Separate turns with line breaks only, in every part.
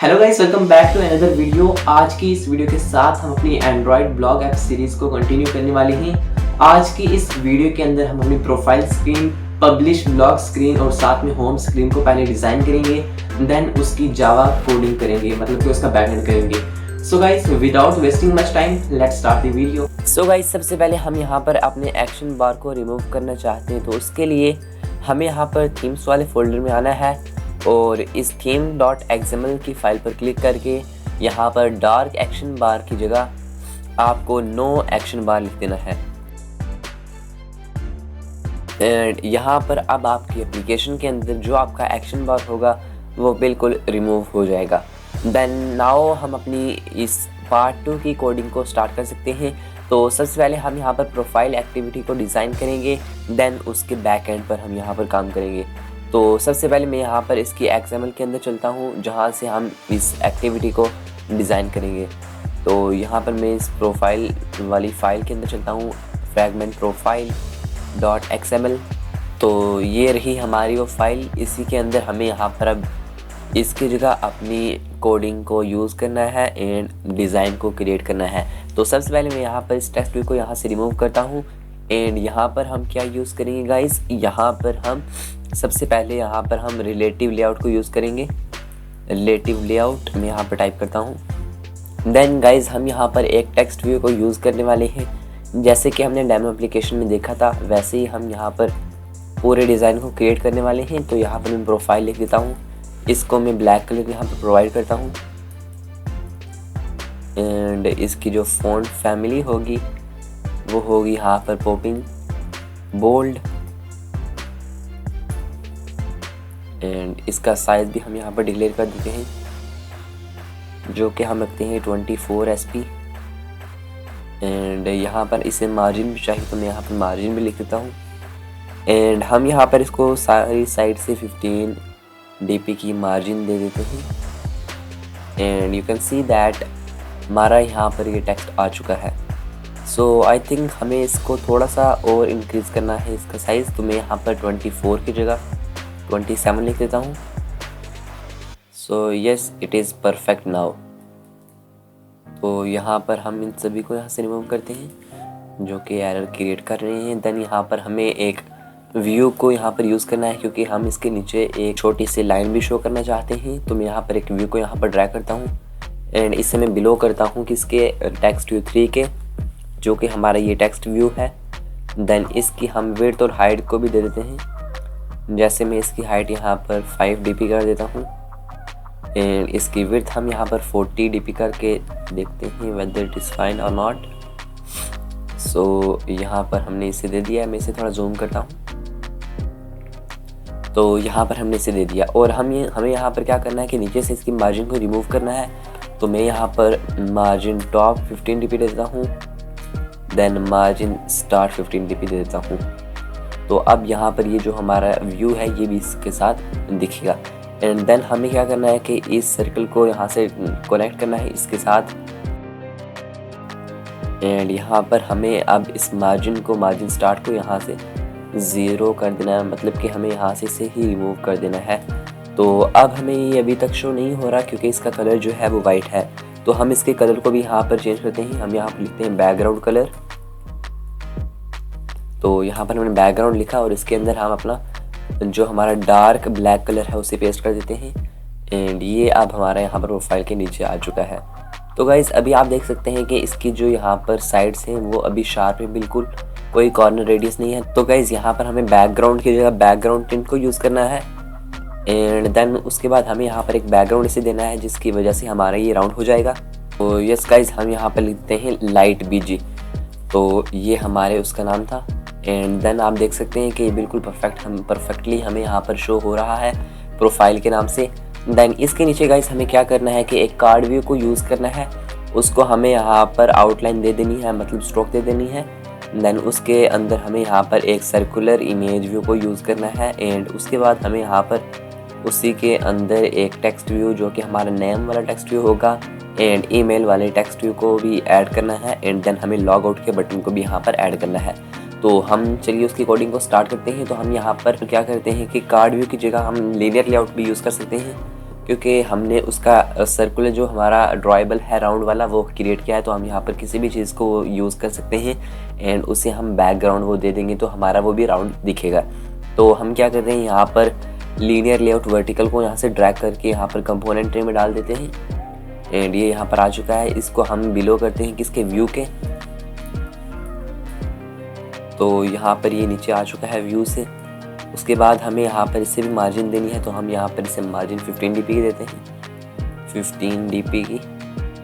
Hello guys, welcome back to another video. आज की इस वीडियो के साथ हम अपनी एंड्रॉयड ब्लॉग ऐप सीरीज को कंटिन्यू करने वाले हैं। आज की इस वीडियो के अंदर हम अपनी profile screen, publish blog screen और साथ में होम स्क्रीन को पहले डिज़ाइन करेंगे, देन उसकी जावा कोडिंग करेंगे, मतलब कि उसका बैकएंड करेंगे। So guys, without wasting much time, let's start the video.
So guys, सबसे पहले हम यहाँ पर अपने एक्शन बार को रिमूव करना चाहते हैं, तो उसके लिए हमें यहाँ पर थीम्स वाले फोल्डर में आना है और इस theme.xml की फाइल पर क्लिक करके यहाँ पर डार्क एक्शन बार की जगह आपको नो एक्शन बार लिख देना है। एंड यहाँ पर अब आपकी एप्लीकेशन के अंदर जो आपका एक्शन बार होगा वो बिल्कुल रिमूव हो जाएगा। देन नाउ हम अपनी इस पार्ट 2 की कोडिंग को स्टार्ट कर सकते हैं। तो सबसे पहले हम यहाँ पर प्रोफाइल एक्टिविटी को डिज़ाइन करेंगे, देन उसके बैक एंड पर हम यहाँ पर काम करेंगे। तो सबसे पहले मैं यहाँ पर इसकी XML के अंदर चलता हूँ जहाँ से हम इस एक्टिविटी को डिज़ाइन करेंगे। तो यहाँ पर मैं इस प्रोफाइल वाली फ़ाइल के अंदर चलता हूँ, फ्रैगमेंट profile.xml। तो ये रही हमारी वो फाइल। इसी के अंदर हमें यहाँ पर अब इसकी जगह अपनी कोडिंग को यूज़ करना है एंड डिज़ाइन को क्रिएट करना है। तो सबसे पहले मैं यहाँ पर इस टेक्स्ट व्यू को यहाँ से रिमूव करता हूँ एंड यहाँ पर हम क्या यूज़ करेंगे गाइस, यहाँ पर हम सबसे पहले यहाँ पर हम रिलेटिव लेआउट को यूज़ करेंगे। रिलेटिव लेआउट मैं यहाँ पर टाइप करता हूँ। देन गाइस, हम यहाँ पर एक टेक्स्ट व्यू को यूज़ करने वाले हैं। जैसे कि हमने डेमो एप्लीकेशन में देखा था वैसे ही हम यहाँ पर पूरे डिज़ाइन को क्रिएट करने वाले हैं। तो यहाँ पर मैं प्रोफाइल लिख देता हूँ, इसको मैं ब्लैक कलर यहाँ पर प्रोवाइड करता हूँ एंड इसकी जो फ़ॉन्ट फैमिली होगी वो होगी यहाँ पर पॉपिंग बोल्ड एंड इसका साइज़ भी हम यहाँ पर डिक्लेयर कर देते हैं जो कि हम रखते हैं 24 SP। एंड यहाँ पर इसे मार्जिन भी चाहिए तो मैं यहाँ पर मार्जिन भी लिख देता हूँ एंड हम यहाँ पर इसको सारी साइड से 15 DP की मार्जिन दे देते हैं and you can see that हमारा यहाँ पर ये टेक्स्ट आ चुका है। सो आई थिंक हमें इसको थोड़ा सा और इंक्रीज़ करना है इसका साइज़। तो मैं यहाँ पर 24 की जगह 27 लिख देता हूँ। So yes, it is perfect now. तो यहाँ पर हम इन सभी को यहाँ से रिमूव करते हैं जो कि एरर क्रिएट कर रहे हैं। देन यहाँ पर हमें एक व्यू को यहाँ पर यूज़ करना है क्योंकि हम इसके नीचे एक छोटी सी लाइन भी शो करना चाहते हैं। तो मैं यहाँ पर एक व्यू को यहाँ पर ड्रैग करता हूँ एंड इससे मैं बिलो करता हूँ कि इसके टेक्स्ट व्यू 3 के, जो कि हमारा ये टेक्स्ट व्यू है। देन इसकी हम विड्थ और हाइट को भी दे देते हैं। जैसे मैं इसकी हाइट यहाँ पर 5 DP कर देता हूँ एंड इसकी विड्थ हम यहाँ पर 40 DP करके देखते हैं वेदर इट इज़ फाइन और नॉट। सो यहाँ पर हमने इसे दे दिया। मैं इसे थोड़ा जूम करता हूँ। तो यहाँ पर हमने इसे दे दिया और हमें यहाँ पर क्या करना है कि नीचे से इसकी मार्जिन को रिमूव करना है। तो मैं यहाँ पर मार्जिन टॉप 15 DP दे देता हूँ, देन मार्जिन स्टार्ट 15 DP दे देता हूँ। तो अब यहाँ पर ये जो हमारा व्यू है ये भी इसके साथ दिखेगा। एंड देन हमें क्या करना है कि इस सर्कल को यहाँ से कनेक्ट करना है इसके साथ एंड यहाँ पर हमें अब इस मार्जिन स्टार्ट को यहाँ से 0 कर देना है, मतलब कि हमें यहाँ से ही रिमूव कर देना है। तो अब हमें ये अभी तक शो नहीं हो रहा क्योंकि इसका कलर जो है वो वाइट है। तो हम इसके कलर को भी यहाँ पर चेंज करते हैं। हम यहाँ पर लिखते हैं बैकग्राउंड कलर। तो यहाँ पर हमने बैकग्राउंड लिखा और इसके अंदर हम अपना जो हमारा डार्क ब्लैक कलर है उसे पेस्ट कर देते हैं एंड ये अब हमारा यहाँ पर प्रोफाइल के नीचे आ चुका है। तो गाइस, अभी आप देख सकते हैं कि इसकी जो यहाँ पर साइड्स हैं वो अभी शार्प है, बिल्कुल कोई कॉर्नर रेडियस नहीं है। तो गाइस, यहाँ पर हमें बैकग्राउंड की जगह बैकग्राउंड टिंट को यूज़ करना है एंड देन उसके बाद हमें यहाँ पर एक बैकग्राउंड इसे देना है जिसकी वजह से हमारा ये राउंड हो जाएगा। तो यस गाइस, हम यहाँ पर लिखते हैं लाइट BG। तो ये हमारे उसका नाम था एंड देन आप देख सकते हैं कि ये बिल्कुल परफेक्टली हमें यहाँ पर शो हो रहा है प्रोफाइल के नाम से। देन इसके नीचे गाइस हमें क्या करना है कि एक कार्ड व्यू को यूज़ करना है। उसको हमें यहाँ पर आउटलाइन दे देनी है, मतलब स्ट्रोक दे देनी है। देन उसके अंदर हमें यहाँ पर एक सर्कुलर इमेज व्यू को यूज़ करना है एंड उसके बाद हमें यहाँ पर उसी के अंदर एक टेक्स्ट व्यू जो कि हमारा नेम वाला टेक्स्ट व्यू होगा एंड ईमेल वाले टेक्स्ट व्यू को भी ऐड करना है एंड देन हमें लॉग आउट के बटन को भी यहाँ पर ऐड करना है। तो हम चलिए उसकी कोडिंग को स्टार्ट करते हैं। तो हम यहाँ पर क्या करते हैं कि कार्ड व्यू की जगह हम लीनियर लेआउट भी यूज़ कर सकते हैं क्योंकि हमने उसका सर्कुलर जो हमारा ड्रॉएबल है राउंड वाला वो क्रिएट किया है, तो हम यहाँ पर किसी भी चीज़ को यूज़ कर सकते हैं एंड उसे हम बैकग्राउंड वो दे देंगे तो हमारा वो भी राउंड दिखेगा। तो हम क्या करते हैं, यहाँ पर लीनियर लेआउट वर्टिकल को यहाँ से ड्रैग करके यहाँ पर कंपोनेंट ट्री में डाल देते हैं एंड ये यहाँ पर आ चुका है। इसको हम बिलो करते हैं किसके, व्यू के। तो यहाँ पर ये नीचे आ चुका है व्यू से। उसके बाद हमें यहाँ पर इससे भी मार्जिन देनी है, तो हम यहाँ पर इसे मार्जिन 15 dp की देते हैं, 15 dp की।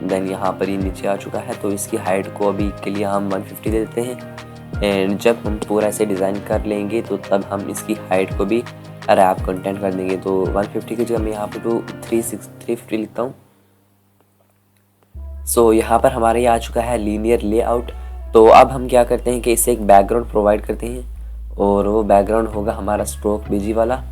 देन यहाँ पर ये नीचे आ चुका है, तो इसकी हाइट को अभी के लिए हम 150 दे देते हैं एंड जब हम पूरा ऐसे डिज़ाइन कर लेंगे तो तब हम इसकी हाइट को भी रैप कंटेंट कर देंगे। तो 150 की जगह मैं यहाँ पर तो 350 लिखता हूँ। सो यहाँ पर हमारे ये आ चुका है लीनियर लेआउट। तो अब हम क्या करते हैं कि इसे एक बैकग्राउंड प्रोवाइड करते हैं और वो बैकग्राउंड होगा हमारा स्ट्रोक बीजी वाला।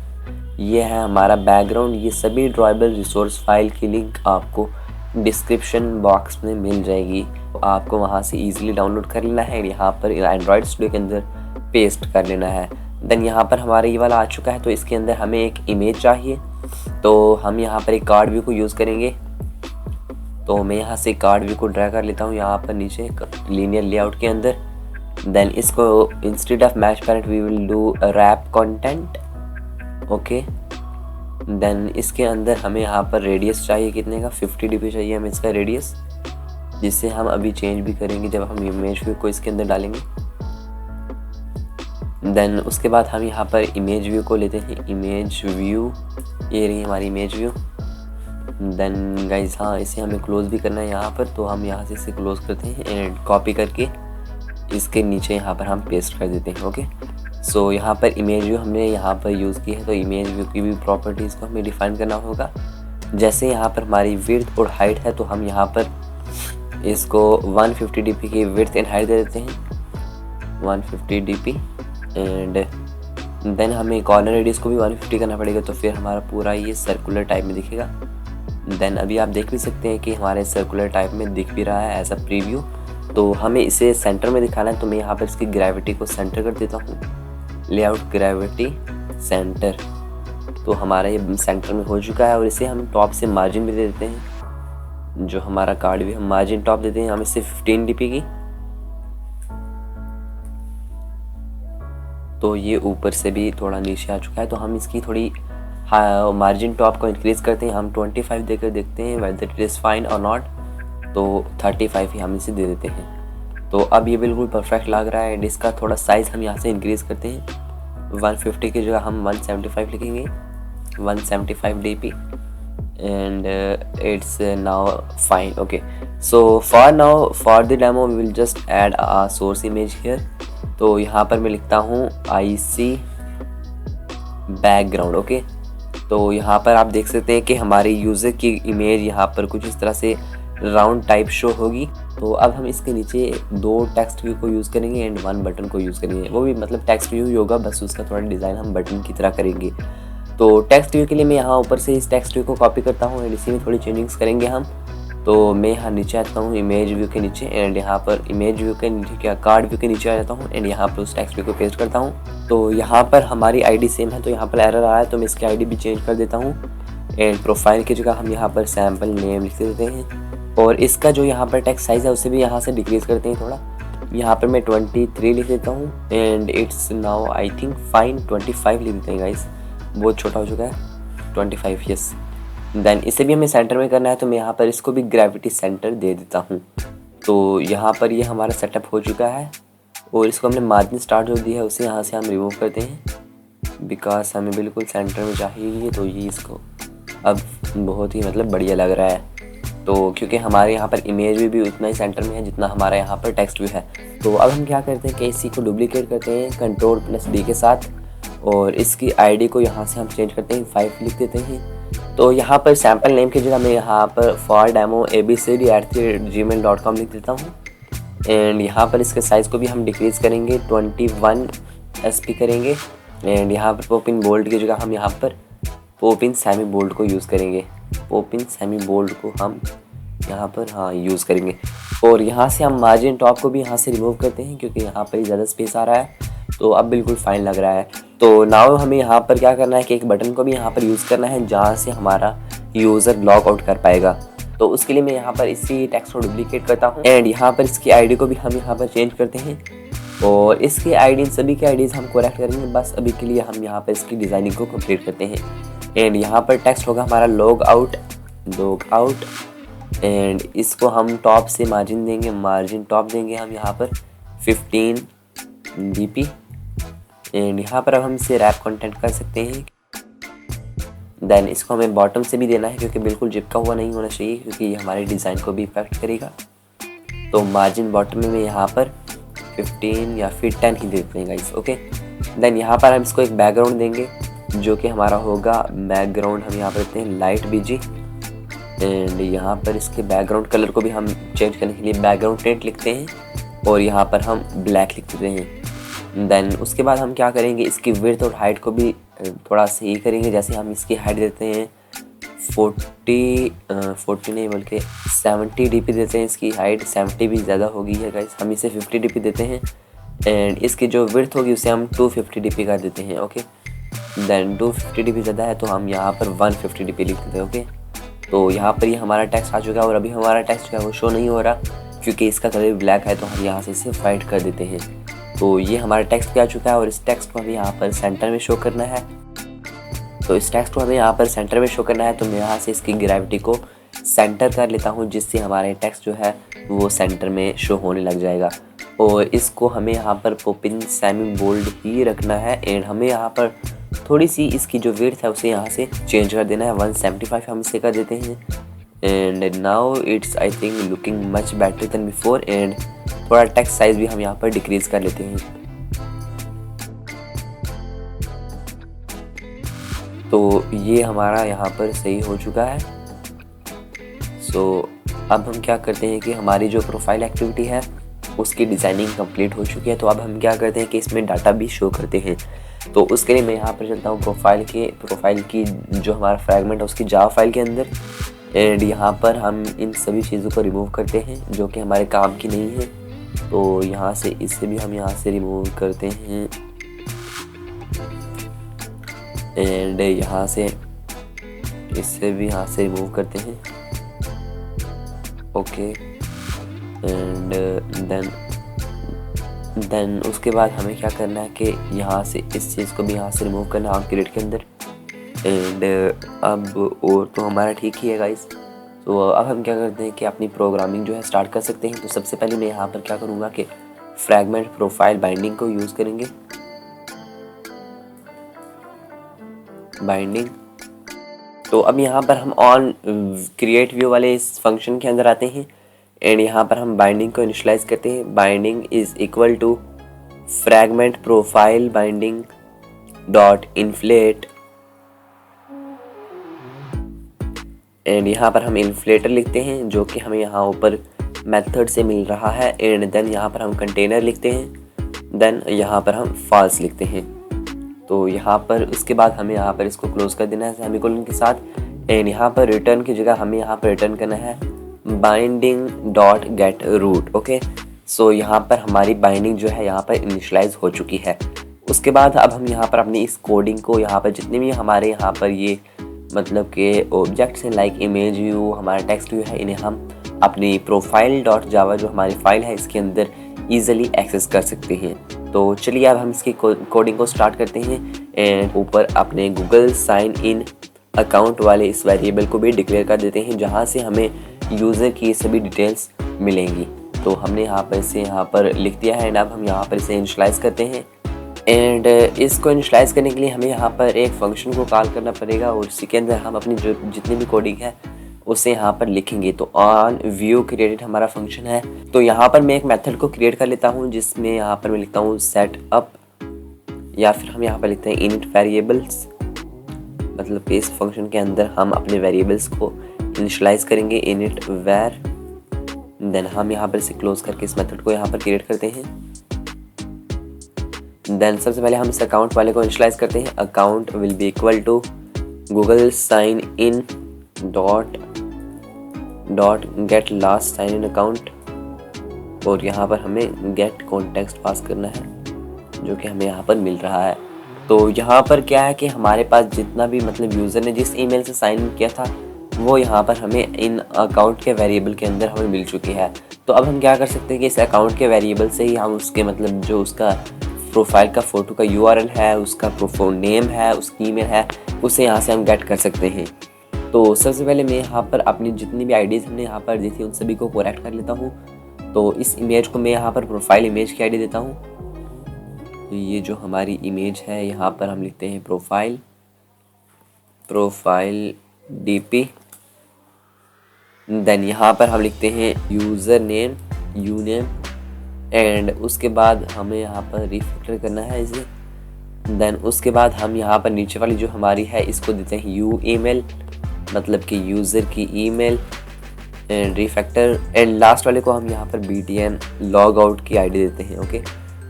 ये है हमारा बैकग्राउंड। ये सभी ड्रॉएबल रिसोर्स फाइल की लिंक आपको डिस्क्रिप्शन बॉक्स में मिल जाएगी, तो आपको वहाँ से इजीली डाउनलोड कर लेना है, यहाँ पर एंड्रॉयड स्टूडियो के अंदर पेस्ट कर लेना है। देन यहाँ पर हमारा ये वाला आ चुका है, तो इसके अंदर हमें एक इमेज चाहिए, तो हम यहाँ पर एक कार्ड व्यू को यूज़ करेंगे। तो मैं यहाँ से कार्ड व्यू को ड्रैग कर लेता हूँ यहाँ पर नीचे लीनियर लेआउट के अंदर। देन इसको instead of match parent we will do wrap content, okay. Then इसके अंदर हमें यहाँ पर रेडियस चाहिए, कितने का, 50 dp चाहिए हमें इसका रेडियस, जिससे हम अभी चेंज भी करेंगे जब हम इमेज व्यू को इसके अंदर डालेंगे। देन उसके बाद हम यहाँ पर इमेज व्यू को लेते हैं, इमेज व्यू, ये रही हमारी इमेज व्यू। देन गाइज हाँ, इसे हमें क्लोज भी करना है यहाँ पर, तो हम यहाँ से इसे क्लोज करते हैं एंड कॉपी करके इसके नीचे यहाँ पर हम पेस्ट कर देते हैं, ओके। सो यहाँ पर इमेज व्यू हमने यहाँ पर यूज़ की है, तो इमेज व्यू की भी प्रॉपर्टीज़ को हमें डिफाइन करना होगा। जैसे यहाँ पर हमारी विड्थ और हाइट है, तो हम यहाँ पर इसको 150 dp की विड्थ एंड हाइट दे देते हैं, 150 dp एंड देन हमें कॉर्नर रेडियस को भी 150 करना पड़ेगा, तो फिर हमारा पूरा ये सर्कुलर टाइप में दिखेगा। देन अभी आप देख भी सकते हैं कि हमारे सर्कुलर टाइप में दिख भी रहा है एज अ प्रीव्यू। तो हमें इसे सेंटर में दिखाना है, तो मैं यहाँ पर इसकी ग्रेविटी को सेंटर कर देता हूँ, लेआउट ग्रेविटी सेंटर। तो हमारा ये सेंटर में हो चुका है और इसे हम टॉप से मार्जिन भी दे देते हैं, जो हमारा कार्ड भी हम मार्जिन टॉप देते हैं हम इसे 15 dp की। तो ये ऊपर से भी थोड़ा नीचे आ चुका है, तो हम इसकी थोड़ी मार्जिन टॉप को इंक्रीज़ करते हैं, हम 25 देकर देखते हैं वेदर इट इज़ फाइन और नॉट, तो 35 ही हम इसे दे देते हैं। तो अब ये बिल्कुल परफेक्ट लग रहा है एंड इसका थोड़ा साइज़ हम यहाँ से इंक्रीज़ करते हैं, 150 की जगह हम 175 लिखेंगे, 175 dp and it's now fine, okay. So for now for the demo we will just add a source image here. तो यहाँ पर मैं लिखता हूँ IC बैकग्राउंड, ओके। तो यहाँ पर आप देख सकते हैं कि हमारे यूज़र की इमेज यहाँ पर कुछ इस तरह से राउंड टाइप शो होगी। तो अब हम इसके नीचे 2 टेक्स्ट व्यू को यूज़ करेंगे एंड 1 बटन को यूज़ करेंगे, वो भी मतलब टेक्स्ट व्यू ही होगा, बस उसका थोड़ा डिज़ाइन हम बटन की तरह करेंगे। तो टेक्स्ट व्यू के लिए मैं यहाँ ऊपर से इस टेक्स्ट व्यू को कॉपी करता हूँ एंड इसी में थोड़ी चेंजिंग्स करेंगे हम। तो मैं यहाँ नीचे आता हूँ इमेज व्यू के नीचे एंड यहाँ पर इमेज व्यू के नीचे क्या कार्ड व्यू के नीचे आ जाता हूँ एंड यहाँ पर उस टेक्स्ट व्यू को पेस्ट करता हूँ। तो यहाँ पर हमारी आईडी सेम है, तो यहाँ पर एरर आ रहा है, तो मैं इसकी आईडी भी चेंज कर देता हूँ एंड प्रोफाइल की जगह हम यहाँ पर सैम्पल नेम लिख देते हैं और इसका जो यहाँ पर टेक्स्ट साइज़ है उसे भी यहाँ से डिक्रीज़ करते हैं थोड़ा। यहाँ पर मैं 23 लिख देता हूँ and it's now I think fine 25 लिख देते हैं गाइस, बहुत छोटा हो चुका है, 25 यस। देन इसे भी हमें सेंटर में करना है, तो मैं यहाँ पर इसको भी ग्रेविटी सेंटर दे देता हूँ। तो यहाँ पर ये हमारा सेटअप हो चुका है और इसको हमने मार्जिन स्टार्ट जो दिया है उसे यहाँ से हम रिमूव करते हैं बिकॉज हमें बिल्कुल सेंटर में चाहिए। तो ये इसको अब बहुत ही मतलब बढ़िया लग रहा है, तो क्योंकि हमारे यहाँ पर इमेज भी उतना ही सेंटर में है जितना हमारा यहाँ पर टेक्स्ट भी है। तो अब हम क्या करते हैं कि इसी को डुप्लीकेट करते हैं Ctrl+D के साथ और इसकी आईडी को यहाँ से हम चेंज करते हैं, 5 लिख देते हैं। तो यहाँ पर सैम्पल नेम की जगह मैं यहाँ पर fordemo@gmail.com लिख देता हूँ एंड यहाँ पर इसके साइज़ को भी हम डिक्रीज़ करेंगे, 21 SP करेंगे एंड यहाँ पर पोपिन बोल्ड की जगह हम यहाँ पर पोपिन सेमी बोल्ड को यूज़ करेंगे, पोपिन सेमी बोल्ड को हम यहाँ पर हाँ यूज़ करेंगे। और यहाँ से हम मार्जिन टॉप को भी यहाँ से रिमूव करते हैं क्योंकि यहाँ पर ज़्यादा स्पेस आ रहा है, तो अब बिल्कुल फाइन लग रहा है। तो नाउ हमें यहाँ पर क्या करना है कि एक बटन को भी यहाँ पर यूज़ करना है जहाँ से हमारा यूज़र लॉग आउट कर पाएगा। तो उसके लिए मैं यहाँ पर इसी टेक्स्ट को डुप्लीकेट करता हूँ एंड यहाँ पर इसकी आईडी को भी हम यहाँ पर चेंज करते हैं और इसकी आईडी सभी की आईडीज़ हम करेक्ट करेंगे। बस अभी के लिए हम यहाँ पर इसकी डिज़ाइनिंग को कंप्लीट करते हैं एंड यहाँ पर टेक्स्ट होगा हमारा लॉग आउट एंड इसको हम टॉप से मार्जिन देंगे, मार्जिन टॉप देंगे हम यहाँ पर 15 dp एंड यहाँ पर अब हम इसे रैप कंटेंट कर सकते हैं। देन इसको हमें बॉटम से भी देना है क्योंकि बिल्कुल चिपका हुआ नहीं होना चाहिए क्योंकि ये हमारे डिज़ाइन को भी इफेक्ट करेगा। तो मार्जिन बॉटम में यहाँ पर 15 या फिर 10 ही देते हैं गाइस। ओके, देन यहाँ पर हम इसको एक बैकग्राउंड देंगे जो कि हमारा होगा बैकग्राउंड, हम यहाँ पर देते हैं लाइट बीजी एंड यहाँ पर इसके बैकग्राउंड कलर को भी हम चेंज करने के लिए बैकग्राउंड टेंट लिखते हैं और यहाँ पर हम ब्लैक लिख देते हैं। देन उसके बाद हम क्या करेंगे, इसकी विड्थ और हाइट को भी थोड़ा सही करेंगे। जैसे हम इसकी हाइट देते हैं 40 नहीं बल्कि 70 dp देते हैं। इसकी हाइट 70 भी ज़्यादा होगी है गाइस, हम इसे 50 dp देते हैं एंड इसकी जो विड्थ होगी उसे हम 250 dp कर देते हैं। ओके, देन 250 dp ज़्यादा है तो हम यहाँ पर 150 dp लिख देते हैं। ओके, तो यहाँ पर ये हमारा टेक्स्ट आ चुका है और अभी हमारा टेक्स्ट जो है वो शो नहीं हो रहा क्योंकि इसका कलर ब्लैक है, तो हम यहाँ से इसे वाइट कर देते हैं। तो ये हमारा टेक्स्ट भी आ चुका है और इस टेक्स्ट को हमें यहाँ पर सेंटर में शो करना है। तो इस टेक्स्ट को हमें यहाँ पर सेंटर में शो करना है, तो मैं यहाँ से इसकी ग्रेविटी को सेंटर कर लेता हूँ जिससे हमारे टेक्स्ट जो है वो सेंटर में शो होने लग जाएगा। और इसको हमें यहाँ पर पोपिन सेमी बोल्ड ही रखना है एंड हमें यहाँ पर थोड़ी सी इसकी जो विड्थ है उसे यहाँ से चेंज कर देना है, 175 हम इसे कर देते हैं and now it's I think looking much better than before and थोड़ा टेक्स्ट साइज भी हम यहाँ पर डिक्रीज कर लेते हैं। तो ये हमारा यहाँ पर सही हो चुका है। सो अब हम क्या करते हैं कि हमारी जो प्रोफाइल एक्टिविटी है उसकी डिज़ाइनिंग कंप्लीट हो चुकी है। तो अब हम क्या करते हैं कि इसमें डाटा भी शो करते हैं। तो उसके लिए मैं यहाँ पर चलता हूँ प्रोफाइल की जो हमारा फ्रैगमेंट है उसकी जावा फाइल के अंदर एंड यहाँ पर हम इन सभी चीज़ों को रिमूव करते हैं जो कि हमारे काम की नहीं है। तो यहाँ से इससे भी हम यहाँ से रिमूव करते हैं एंड यहाँ से इससे भी यहाँ से रिमूव करते हैं। ओके, एंड देन उसके बाद हमें क्या करना है कि यहाँ से इस चीज़ को भी यहाँ से रिमूव करना है क्रिएट के अंदर एंड अब और तो हमारा ठीक ही है गाइस। तो अब हम क्या करते हैं कि अपनी प्रोग्रामिंग जो है स्टार्ट कर सकते हैं। तो सबसे पहले मैं यहाँ पर क्या करूँगा कि फ्रैगमेंट प्रोफाइल बाइंडिंग को यूज़ करेंगे। बाइंडिंग, तो अब यहाँ पर हम ऑन क्रिएट व्यू वाले इस फंक्शन के अंदर आते हैं एंड यहाँ पर हम बाइंडिंग को इनिशियलाइज करते हैं। Binding is equal to fragment profile binding dot inflate and यहाँ पर हम इन्फ्लेटर लिखते हैं जो कि हमें यहाँ ऊपर मेथड से मिल रहा है एंड देन यहाँ पर हम कंटेनर लिखते हैं, देन यहाँ पर हम फॉल्स लिखते हैं। तो यहाँ पर उसके बाद हमें यहाँ पर इसको क्लोज कर देना है सेमीकोलन के साथ एंड यहाँ पर रिटर्न की जगह हमें यहाँ पर रिटर्न करना है binding dot get root. Okay, so यहाँ पर हमारी बाइंडिंग जो है यहाँ पर इनिशियलाइज हो चुकी है। उसके बाद अब हम यहाँ पर अपनी इस कोडिंग को यहाँ पर जितने भी हमारे यहाँ पर ये मतलब कि ऑब्जेक्ट्स हैं लाइक इमेज व्यू, हमारा टेक्स्ट व्यू है, इन्हें हम अपनी प्रोफाइल डॉट जावा जो हमारी फाइल है इसके अंदर ईजिली एक्सेस कर सकते हैं। तो चलिए अब हम इसकी कोडिंग को स्टार्ट करते हैं एंड ऊपर अपने गूगल साइन इन अकाउंट वाले इस वेरिएबल को भी डिक्लेयर कर देते हैं जहाँ से हमें यूज़र की सभी डिटेल्स मिलेंगी। तो हमने यहाँ पर इसे यहाँ पर लिख दिया है एंड अब हम यहाँ पर इसे इनिशियलाइज करते हैं एंड इसको इनिशियलाइज करने के लिए हमें यहाँ पर एक फंक्शन को कॉल करना पड़ेगा और इसी के अंदर हम अपनी जो जितनी भी कोडिंग है उसे यहाँ पर लिखेंगे। तो ऑन व्यू क्रिएटेड हमारा फंक्शन है। तो यहाँ पर मैं एक मेथड को क्रिएट कर लेता हूँ जिसमें यहाँ पर मैं लिखता हूँ सेट अप या फिर हम यहाँ पर लिखते हैं इनिट वेरिएबल्स, मतलब कि इस फंक्शन के अंदर हम अपने वेरिएबल्स को इनिशियलाइज करेंगे इनिट वेर। देन हम यहाँ पर इसे क्लोज करके इस मेथड को यहाँ पर क्रिएट करते हैं। देन सबसे पहले हम इस अकाउंट वाले को इनिशियलाइज करते हैं। Account will be equal to Google sign in dot get last sign in account और यहाँ पर हमें गेट कॉन्टेक्स्ट पास करना है जो कि हमें यहाँ पर मिल रहा है। तो यहाँ पर क्या है कि हमारे पास जितना भी मतलब यूज़र ने जिस ईमेल से साइन इन किया था वो यहाँ पर हमें इन अकाउंट के वेरिएबल के अंदर हमें मिल चुकी है। तो अब हम क्या कर सकते हैं कि इस अकाउंट के वेरिएबल से ही हम उसके मतलब जो उसका प्रोफाइल का फ़ोटो का URL है, उसका प्रोफाइल नेम है, उसकी ईमेल है, उसे यहाँ से हम गेट कर सकते हैं। तो सबसे पहले मैं यहाँ पर अपनी जितनी भी आईडीज़ हमने यहाँ पर दी थी उन सभी को करेक्ट कर लेता हूँ। तो इस इमेज को मैं यहाँ पर प्रोफाइल इमेज की आईडी देता हूँ। तो ये जो हमारी इमेज है यहाँ पर हम लिखते हैं प्रोफाइल DP। देन यहाँ पर हम लिखते हैं यूज़र नेम यूनेम, एंड उसके बाद हमें यहाँ पर रिफैक्टर करना है इसे। देन उसके बाद हम यहाँ पर नीचे वाली जो हमारी है इसको देते हैं यू ईमेल, मतलब कि यूज़र की email, and refactor, and last वाले को हम यहाँ पर BTN लॉग आउट की आईडी देते हैं। ओके,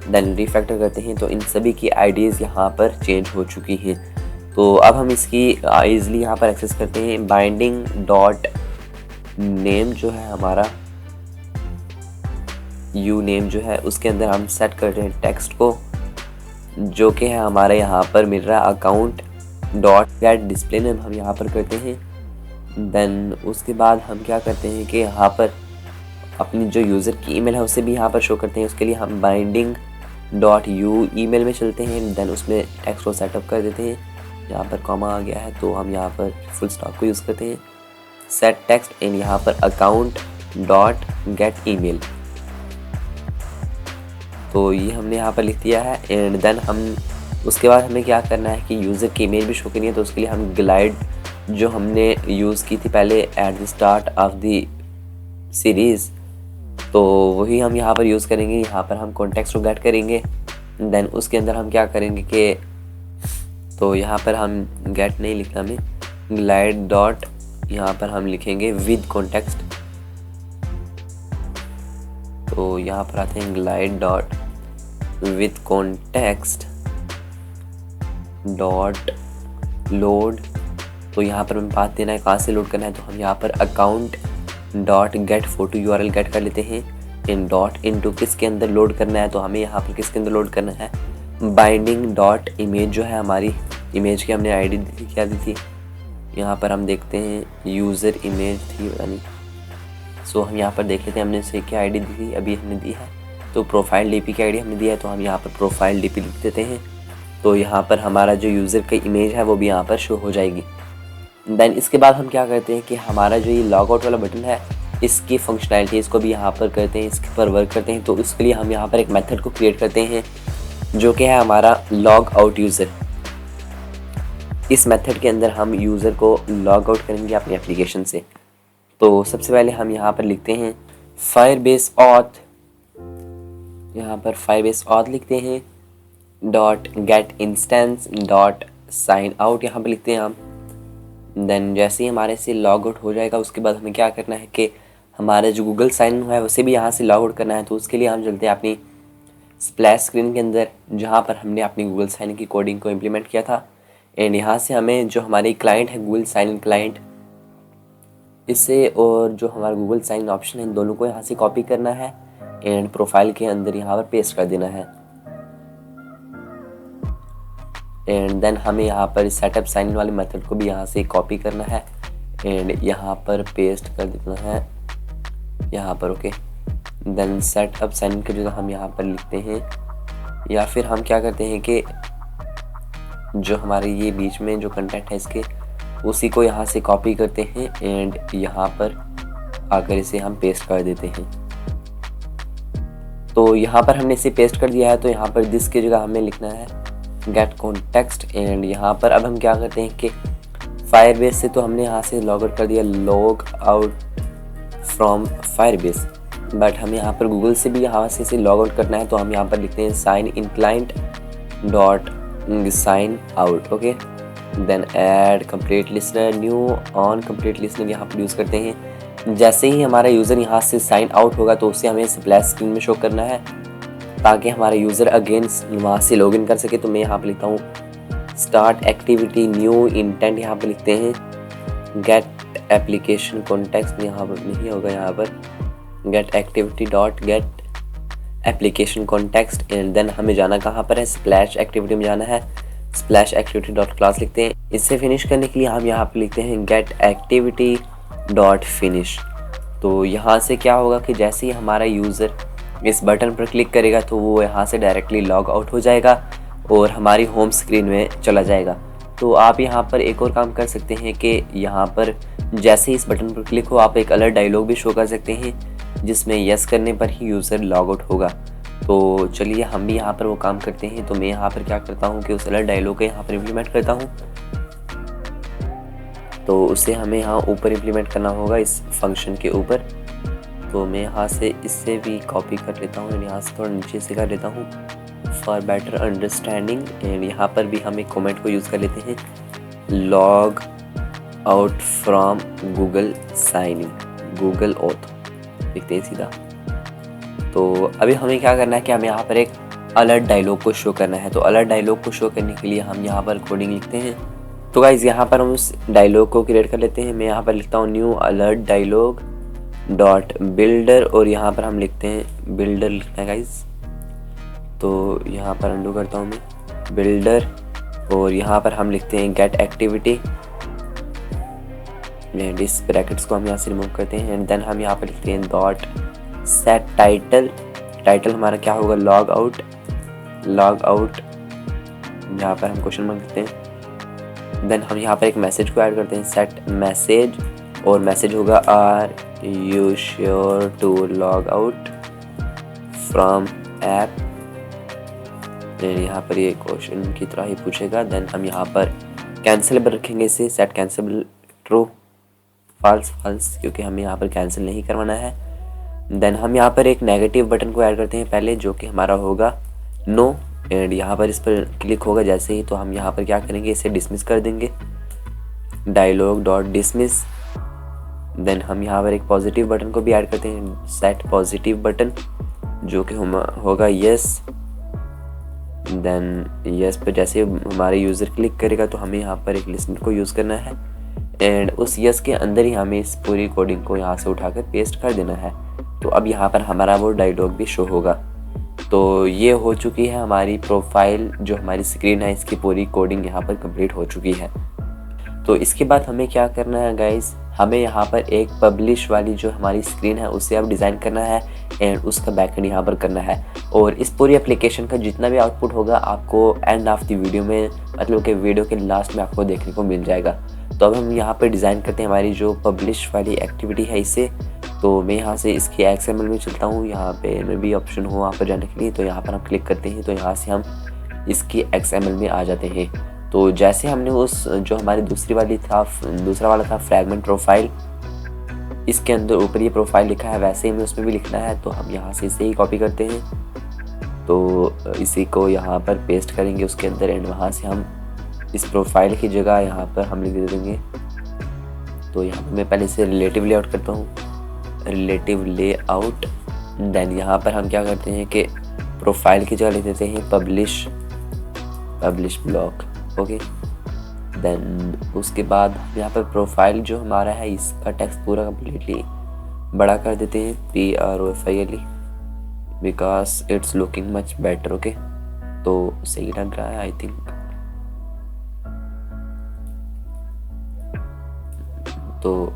देन रिफैक्टर करते हैं। तो इन सभी की आईडीज़ यहाँ पर चेंज हो चुकी हैं। तो अब हम इसकी ईज़िली यहाँ पर एक्सेस करते हैं। बाइंडिंग डॉट नेम जो है हमारा यू नेम जो है उसके अंदर हम सेट करते हैं टेक्स्ट को, जो कि है हमारे यहाँ पर मिल रहा है account dot gate display name हम यहाँ पर करते हैं। देन उसके बाद हम क्या करते हैं कि यहाँ पर अपनी जो यूज़र की ईमेल है उसे भी यहाँ पर शो करते हैं। उसके लिए हम बाइंडिंग डॉट यू ईमेल में चलते हैं। देन उसमें टेक्स्ट को सेटअप कर देते हैं। यहाँ पर कॉमा आ गया है तो हम यहाँ पर फुल स्टॉप को यूज़ करते हैं। सेट टेक्स्ट एंड यहाँ पर अकाउंट डॉट गेट ईमेल, तो ये हमने यहाँ पर लिख दिया है। एंड देन हम उसके बाद हमें क्या करना है कि यूज़र की इमेज भी शो करनी है। तो उसके लिए हम ग्लाइड जो हमने यूज़ की थी पहले at the start of the series, तो वही हम यहाँ पर यूज़ करेंगे। यहाँ पर हम कॉन्टेक्स्ट को गेट करेंगे। देन उसके अंदर हम क्या करेंगे कि तो यहाँ पर हम गेट नहीं लिखना, हमें ग्लाइड डॉट यहाँ पर हम लिखेंगे विद कॉन्टेक्स्ट। तो यहाँ पर आते हैं glide dot with context dot load. तो यहाँ पर हमें बात देना है कहाँ से लोड करना है। तो हम यहाँ पर account dot get photo URL get कर लेते हैं। इन डॉट इनटू किसके अंदर लोड करना है, तो हमें यहाँ पर किसके अंदर लोड करना है, बाइंडिंग डॉट इमेज जो है हमारी इमेज की हमने आईडी दी थी, क्या दी थी यहाँ पर हम देखते हैं यूज़र इमेज थी यानी। सो हम यहाँ पर देख लेते हैं हमने इसे क्या आईडी दी थी, अभी हमने दी है तो प्रोफाइल DP की आईडी हमने दी है। तो हम यहाँ पर प्रोफाइल DP लिख देते हैं। तो यहाँ पर हमारा जो यूज़र की इमेज है वो भी यहाँ पर शो हो जाएगी। देन इसके बाद हम क्या करते हैं कि हमारा जो ये लॉग आउट वाला बटन है इसकी फंक्शनैलिटीज़ को भी यहाँ पर करते हैं, इसके पर वर्क करते हैं। तो इसके लिए हम यहाँ पर एक मेथड को क्रिएट करते हैं जो कि है हमारा लॉग आउट यूज़र। इस मेथड के अंदर हम यूज़र को लॉग आउट करेंगे अपनी एप्लीकेशन से। तो सबसे पहले हम यहाँ पर लिखते हैं फायरबेस ऑथ, यहाँ पर फायरबेस ऑथ लिखते हैं dot get instance dot sign out यहाँ पर लिखते हैं हम। देन जैसे ही हमारे से लॉग आउट हो जाएगा उसके बाद हमें क्या करना है कि हमारे जो गूगल साइन है उसे भी यहाँ से लॉग आउट करना है। तो उसके लिए हम चलते हैं अपनी स्प्लैश स्क्रीन के अंदर जहाँ पर हमने अपनी गूगल साइन की कोडिंग को इम्प्लीमेंट किया था। एंड यहाँ से हमें जो हमारी क्लाइंट है गूगल साइन इन क्लाइंट, इससे और जो हमारा गूगल साइन ऑप्शन है इन दोनों को यहाँ से कॉपी करना है एंड प्रोफाइल के अंदर यहाँ पर पेस्ट कर देना है। एंड देन हमें यहाँ पर सेटअप साइन इन वाले मेथड को भी यहाँ से कॉपी करना है एंड यहाँ पर पेस्ट कर देना है यहाँ पर। Okay, then setup sign in की जगह हम यहाँ पर लिखते हैं, या फिर हम क्या करते हैं कि जो हमारे ये बीच में जो कंटेंट है इसके उसी को यहाँ से कॉपी करते हैं एंड यहाँ पर आकर इसे हम पेस्ट कर देते हैं। तो यहाँ पर हमने इसे पेस्ट कर दिया है। तो यहाँ पर दिस की जगह हमें लिखना है गेट कॉन्टेक्स्ट एंड यहाँ पर अब हम क्या करते हैं कि फायरबेस से तो हमने यहाँ से लॉग आउट कर दिया, log out from Firebase, but हमें यहाँ पर गूगल से भी यहाँ से इसे लॉग आउट करना है। तो हम यहाँ पर लिखते हैं sign in client dot sign out. Okay, then add complete listener new on complete listener यहाँ पर यूज़ करते हैं। जैसे ही हमारा यूज़र यहाँ से साइन आउट होगा तो उसे हमें स्प्लैश स्क्रीन में शो करना है ताकि हमारा यूज़र अगेन वहाँ से लॉगिन कर सके। तो मैं यहाँ पर लिखता हूँ स्टार्ट एक्टिविटी न्यू इंटेंट, यहाँ पर लिखते हैं गेट एप्लीकेशन कॉन्टेक्स्ट, यहाँ पर नहीं होगा, यहाँ पर get activity dot get application context and then हमें जाना कहाँ पर है, स्प्लैश एक्टिविटी में जाना है। स्प्लैश एक्टिविटी डॉट क्लास लिखते हैं। इससे फिनिश करने के लिए हम यहाँ पे लिखते हैं गेट एक्टिविटी डॉट फिनिश। तो यहाँ से क्या होगा कि जैसे ही हमारा यूज़र इस बटन पर क्लिक करेगा तो वो यहाँ से डायरेक्टली लॉग आउट हो जाएगा और हमारी होम स्क्रीन में चला जाएगा। तो आप यहाँ पर एक और काम कर सकते हैं कि यहाँ पर जैसे ही इस बटन पर क्लिक हो आप एक अलर्ट डायलॉग भी शो कर सकते हैं जिसमें यस करने पर ही यूज़र लॉग आउट होगा। तो चलिए हम भी यहाँ पर वो काम करते हैं। तो मैं यहाँ पर क्या करता हूँ कि उस अलर्ट डायलॉग को यहाँ पर इम्प्लीमेंट करता हूँ। तो उसे हमें यहाँ ऊपर इम्प्लीमेंट करना होगा इस फंक्शन के ऊपर। तो मैं यहाँ से इससे भी कॉपी कर लेता हूँ, यहाँ से थोड़ा नीचे से कर लेता हूँ फॉर बेटर अंडरस्टैंडिंग। एंड यहाँ पर भी हम एक कमेंट को यूज़ कर लेते हैं, log out from Google sign in, Google auth लिखते हैं सीधा। तो अभी हमें क्या करना है कि हमें यहाँ पर एक अलर्ट डायलॉग को शो करना है। तो अलर्ट डायलॉग को शो करने के लिए हम यहाँ पर कोडिंग लिखते हैं। तो गाइज यहाँ पर हम उस डायलॉग को क्रिएट कर लेते हैं। मैं यहाँ पर लिखता हूँ new alert dialog dot builder और यहाँ पर हम लिखते हैं बिल्डर लिखना है गाइज। तो यहाँ पर अंडू करता हूँ मैं बिल्डर और यहाँ पर हम लिखते हैं गेट एक्टिविटी एंड इस ब्रैकेट्स को हम यहाँ से रिमूव करते हैं। एंड देन हम यहाँ पर लिखते हैं डॉट सेट टाइटल, टाइटल हमारा क्या होगा लॉग आउट, लॉग आउट यहाँ पर हम क्वेश्चन मार्क देते हैं। देन हम यहाँ पर एक मैसेज को ऐड करते हैं सेट मैसेज और मैसेज होगा are you sure to log out from app. यहाँ पर ये क्वेश्चन की तरह ही पूछेगा। देन हम यहाँ पर कैंसिलेबल रखेंगे इसे, set cancelable true, false false क्योंकि हमें यहाँ पर कैंसिल नहीं करवाना है। देन हम यहाँ पर एक नेगेटिव बटन को ऐड करते हैं पहले जो कि हमारा होगा नो। एंड यहाँ पर इस पर क्लिक होगा जैसे ही तो हम यहाँ पर क्या करेंगे इसे डिसमिस कर देंगे, डायलॉग डॉट डिसमिस। देन हम यहाँ पर एक पॉजिटिव बटन को भी ऐड करते हैं सेट पॉजिटिव बटन जो कि होगा यस। देन यस पर जैसे हमारे यूज़र क्लिक करेगा तो हमें यहाँ पर एक लिस्टनर को यूज़ करना है एंड उस यस के अंदर ही हमें इस पूरी कोडिंग को यहाँ से उठाकर पेस्ट कर देना है। तो अब यहाँ पर हमारा वो डायलॉग भी शो होगा। तो ये हो चुकी है हमारी प्रोफाइल, जो हमारी स्क्रीन है इसकी पूरी कोडिंग यहाँ पर कंप्लीट हो चुकी है। तो इसके बाद हमें क्या करना है गाइस, हमें यहाँ पर एक पब्लिश वाली जो हमारी स्क्रीन है उसे अब डिज़ाइन करना है एंड उसका बैकएंड यहाँ पर करना है। और इस पूरी एप्लीकेशन का जितना भी आउटपुट होगा आपको एंड ऑफ द वीडियो में, मतलब कि वीडियो के लास्ट में आपको देखने को मिल जाएगा। तो अब हम यहाँ पर डिज़ाइन करते हैं हमारी जो पब्लिश वाली एक्टिविटी है इसे। तो मैं यहाँ से इसकी XML में चलता हूँ, यहाँ पे में भी ऑप्शन हो वहाँ पर जाने के लिए। तो यहाँ पर हम क्लिक करते हैं तो यहाँ से हम इसकी XML में आ जाते हैं। तो जैसे हमने उस जो हमारी दूसरा वाला था फ्रैगमेंट प्रोफाइल, इसके अंदर ऊपर ये प्रोफाइल लिखा है वैसे ही हमें उसमें भी लिखना है। तो हम यहाँ से इसे ही कॉपी करते हैं, तो इसी को यहाँ पर पेस्ट करेंगे उसके अंदर एंड वहाँ से हम इस प्रोफाइल की जगह यहाँ पर हम लिख देंगे। तो यहाँ पर मैं पहले इसे रिलेटिव लेआउट करता हूँ, रिलेटिव लेआउट। देन यहाँ पर हम क्या करते हैं कि प्रोफाइल की जगह लिख देते हैं पब्लिश ब्लॉग, ओके। देन उसके बाद यहाँ पर प्रोफाइल जो हमारा है इसका टेक्स्ट पूरा कम्प्लीटली बड़ा कर देते हैं PROFILE because it's looking much better, okay. तो सही लग रहा है आई थिंक। तो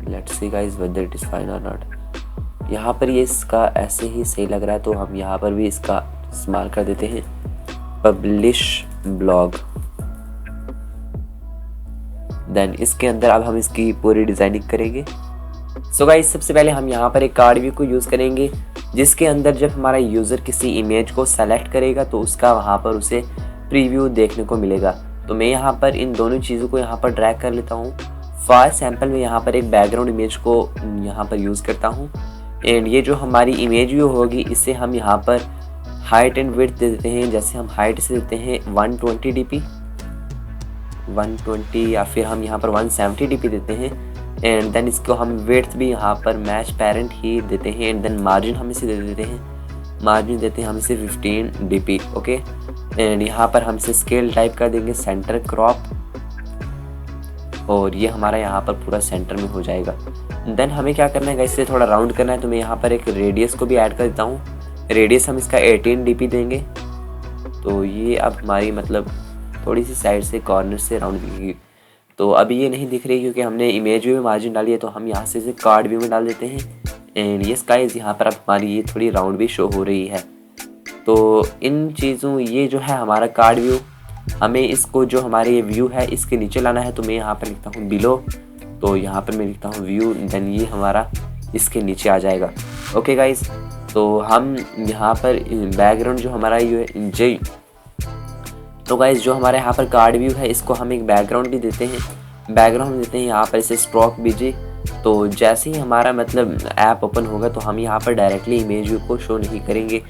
let's see guys weather it is fine और नॉट। यहाँ पर ये इसका ऐसे ही सही लग रहा है तो हम यहाँ पर भी इसका इस्तेमाल कर देते हैं पब्लिश ब्लॉग। देन इसके अंदर अब हम इसकी पूरी डिज़ाइनिंग करेंगे। सो गाइस सबसे पहले हम यहाँ पर एक कार्ड व्यू को यूज़ करेंगे जिसके अंदर जब हमारा यूज़र किसी इमेज को सेलेक्ट करेगा तो उसका वहाँ पर उसे प्रीव्यू देखने को मिलेगा। तो मैं यहाँ पर इन दोनों चीज़ों को यहाँ पर ड्रैग कर लेता हूँ। फॉर सैम्पल में यहाँ पर एक बैकग्राउंड इमेज को यहाँ पर यूज़ करता हूँ एंड ये जो हमारी इमेज व्यू होगी इसे हम यहाँ पर हाइट एंड विड्थ दे देते हैं। जैसे हम हाइट से देते हैं 120 dp 120 या फिर हम यहाँ पर 170 dp देते हैं एंड देन इसको हम विड्थ भी यहाँ पर मैच पेरेंट ही देते हैं एंड देन मार्जिन हम इसे दे देते हैं, मार्जिन देते हैं हम इसे 15 dp, ओके। एंड यहाँ पर हम इसे स्केल टाइप कर देंगे सेंटर क्रॉप और ये हमारा यहाँ पर पूरा सेंटर में हो जाएगा। देन हमें क्या करना है, इसे थोड़ा राउंड करना है तो मैं यहाँ पर एक रेडियस को भी ऐड कर देता हूँ। रेडियस हम इसका 18 dp देंगे। तो ये अब हमारी मतलब थोड़ी सी साइड से कॉर्नर से राउंड दिखेगी। तो अभी ये नहीं दिख रही क्योंकि हमने इमेज व्यू में मार्जिन डाली है, तो हम यहाँ से इसे कार्ड व्यू में डाल देते हैं। एंड यस गाइस, यहाँ पर अब हमारी ये थोड़ी राउंड भी शो हो रही है। तो इन चीज़ों, ये जो है हमारा कार्ड व्यू, हमें इसको जो हमारे ये व्यू है इसके नीचे लाना है। तो मैं यहाँ पर लिखता हूँ बिलो, तो यहाँ पर मैं लिखता हूँ व्यू, देन ये हमारा इसके नीचे आ जाएगा। ओके गाइस, तो हम यहाँ पर बैकग्राउंड जो हमारा ये जे तो गाइस जो हमारे यहाँ पर कार्ड व्यू है इसको हम एक बैकग्राउंड भी देते हैं। बैकग्राउंड देते हैं यहाँ पर इसे स्ट्रोक बीजे। तो जैसे ही हमारा मतलब ऐप ओपन होगा तो हम यहाँ पर डायरेक्टली इमेज व्यू को शो नहीं करेंगे।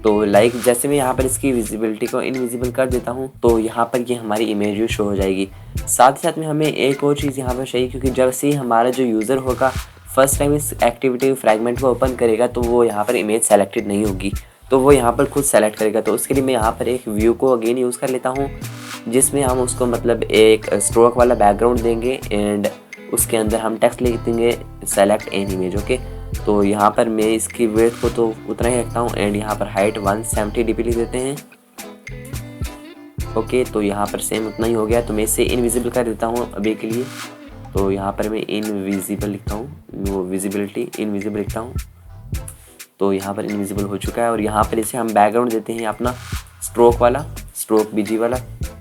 तो लाइक जैसे मैं यहाँ पर इसकी विजिबिलिटी को इनविजिबल कर देता हूँ तो यहाँ पर ये हमारी इमेज व्यू शो हो जाएगी। साथ ही साथ में हमें एक और चीज़ यहाँ पर चाहिए, क्योंकि जब से हमारा जो यूज़र होगा फर्स्ट टाइम इस एक्टिविटी फ्रैगमेंट को ओपन करेगा तो वो यहाँ पर इमेज सेलेक्टेड नहीं होगी, तो वो यहाँ पर खुद सेलेक्ट करेगा। तो उसके लिए मैं यहाँ पर एक व्यू को अगेन यूज़ कर लेता हूँ, जिसमें हम उसको मतलब एक स्ट्रोक वाला बैकग्राउंड देंगे एंड उसके अंदर हम टेक्स्ट लिख देंगे सेलेक्ट एन इमेज। ओके, तो यहाँ पर मैं इसकी विड्थ को तो उतना ही रखता हूँ एंड यहाँ पर हाइट 170 dp लिख देते हैं। ओके, तो यहाँ पर सेम उतना ही हो गया। तो मैं इसे इनविजिबल कर देता हूँ अभी के लिए। तो यहाँ पर मैं इनविजिबल लिखता हूँ, वो विजिबिलिटी इनविजिबल लिखता हूँ। तो यहाँ पर इनविजिबल हो चुका है और यहाँ पर इसे हम बैकग्राउंड देते हैं अपना स्ट्रोक वाला, स्ट्रोक बीजी वाला,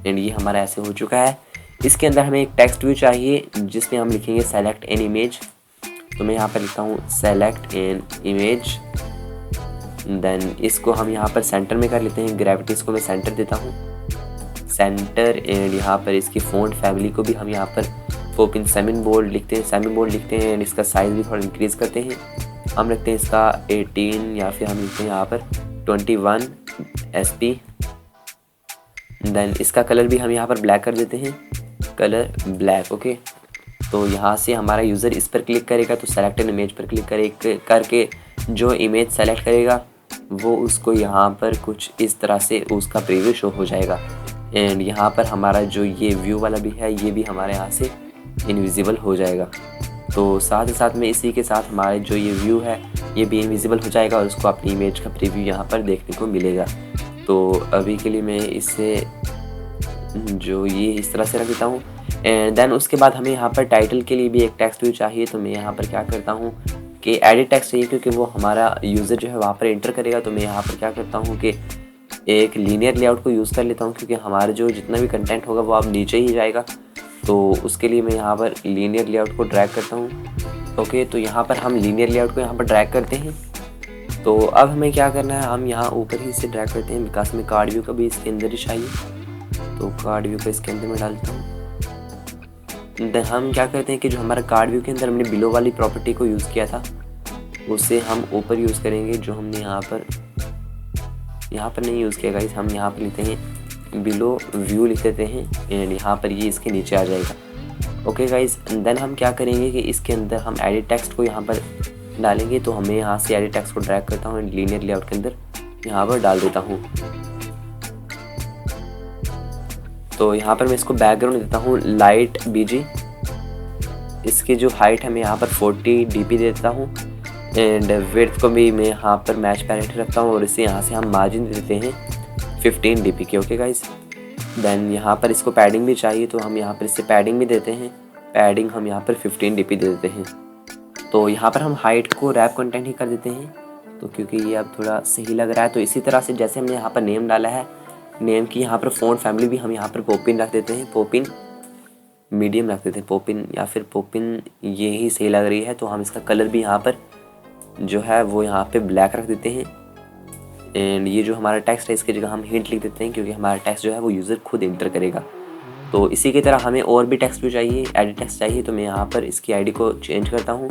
एंड ये हमारा ऐसे हो चुका है। इसके अंदर हमें एक टेक्स्ट व्यू चाहिए जिसमें हम लिखेंगे सेलेक्ट एन इमेज। तो मैं यहाँ पर लिखता हूँ सेलेक्ट एन इमेज, देन इसको हम यहाँ पर सेंटर में कर लेते हैं। ग्रेविटीज़ को मैं सेंटर देता हूँ, सेंटर, एंड यहाँ पर इसकी फ़ॉन्ट फैमिली को भी हम यहाँ पर पोपिन सेमी बोल्ड लिखते हैं, एंड इसका साइज़ भी थोड़ा इंक्रीज़ करते हैं। हम रखते हैं इसका 18 या फिर हम लिखते हैं यहाँ पर 21 SP। देन इसका कलर भी हम यहाँ पर ब्लैक कर देते हैं, कलर ब्लैक। ओके, तो यहाँ से हमारा यूज़र इस पर क्लिक करेगा तो सेलेक्ट एन इमेज पर क्लिक करके जो इमेज सेलेक्ट करेगा वो उसको यहाँ पर कुछ इस तरह से उसका प्रीव्यू शो हो जाएगा। एंड यहाँ पर हमारा जो ये व्यू वाला भी है ये भी हमारे यहाँ से इनविजिबल हो जाएगा। तो साथ ही साथ में इसी के साथ हमारे जो ये व्यू है ये भी इनविजिबल हो जाएगा और उसको अपनी इमेज का प्रीव्यू यहाँ पर देखने को मिलेगा। तो अभी के लिए मैं इसे जो ये इस तरह से रख देता हूँ। एंड देन उसके बाद हमें यहाँ पर टाइटल के लिए भी एक टेक्स्ट व्यू चाहिए। तो मैं यहाँ पर क्या करता हूँ कि एडिट टेक्स्ट चाहिए, क्योंकि वो हमारा यूज़र जो है वहाँ पर एंटर करेगा। तो मैं यहाँ पर क्या करता हूँ कि एक लीनियर लेआउट को यूज़ कर लेता हूँ, क्योंकि हमारा जो जितना भी कंटेंट होगा वो अब नीचे ही जाएगा। तो उसके लिए मैं यहाँ पर लीनियर लेआउट को ड्रैग करता हूँ। ओके, तो यहाँ पर हम लीनियर लेआउट को यहाँ पर ड्रैग करते हैं। तो अब हमें क्या करना है, हम यहाँ ऊपर ही इसे ड्रैग करते हैं, बिकॉज में कार्ड व्यू का भी इसके अंदर ही चाहिए। तो कार्ड व्यू को इसके अंदर में डालता हूँ। देन हम क्या करते हैं कि जो हमारा कार्ड व्यू के अंदर हमने बिलो वाली प्रॉपर्टी को यूज़ किया था उसे हम ऊपर यूज़ करेंगे, जो हमने यहाँ पर नहीं यूज़ किया गाइस। हम यहाँ पर लेते हैं बिलो व्यू लिख देते हैं एंड यहाँ पर ये इसके नीचे आ जाएगा। ओके गाइस, देन हम क्या करेंगे कि इसके अंदर हम एडिट टेक्स्ट को यहाँ पर डालेंगे। तो हमें यहाँ से एडिट टेक्स्ट को ड्रैग करता हूँ एंड लीनियर लेआउट के अंदर यहाँ पर डाल देता हूँ। तो यहाँ पर मैं इसको बैकग्राउंड देता हूँ लाइट बीजी। इसकी जो हाइट है मैं यहाँ पर 40 dp देता हूँ एंड विड्थ को भी मैं यहाँ पर मैच पैरेंट रखता हूँ और इसे यहाँ से हम मार्जिन देते हैं 15 dp के। ओके गाइस, देन यहाँ पर इसको पैडिंग भी चाहिए तो हम यहाँ पर इससे पैडिंग भी देते हैं। पैडिंग हम यहाँ पर 15 dp दे देते हैं। तो यहाँ पर हम हाइट को रैप कंटेंट ही कर देते हैं, तो क्योंकि ये अब थोड़ा सही लग रहा है। तो इसी तरह से जैसे हमने यहाँ पर नेम डाला है, नेम की यहाँ पर फ़ॉन्ट फैमिली भी हम यहाँ पर पोपिन रख देते हैं, पोपिन मीडियम रख देते हैं, पोपिन या फिर पोपिन, ये ही सही लग रही है। तो हम इसका कलर भी यहाँ पर जो है वो यहाँ पे ब्लैक रख देते हैं। एंड ये जो हमारा टेक्स्ट है इसकी जगह हम हिंट लिख देते हैं, क्योंकि हमारा टेक्स्ट जो है वो यूज़र खुद इंटर करेगा। तो इसी की तरह हमें और भी टेक्स्ट भी चाहिए, एडिट टेक्स्ट चाहिए। तो मैं यहाँ पर इसकी आईडी को चेंज करता हूँ।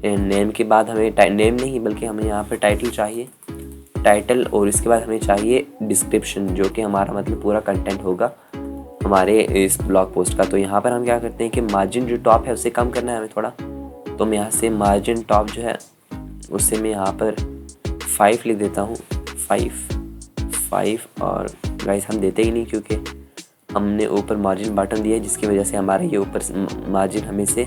एंड नेम के बाद हमें नेम नहीं बल्कि हमें यहाँ पर टाइटल चाहिए, टाइटल, और इसके बाद हमें चाहिए डिस्क्रिप्शन, जो कि हमारा मतलब पूरा कंटेंट होगा हमारे इस ब्लॉग पोस्ट का। तो यहाँ पर हम क्या करते हैं कि मार्जिन जो टॉप है उसे कम करना है हमें थोड़ा। तो मैं यहाँ से मार्जिन टॉप जो है उससे मैं यहाँ पर 5 लिख देता हूँ, 5। और गाइस हम देते ही नहीं, क्योंकि हमने ऊपर मार्जिन बटन दिया है जिसकी वजह से हमारे ये ऊपर मार्जिन हमें से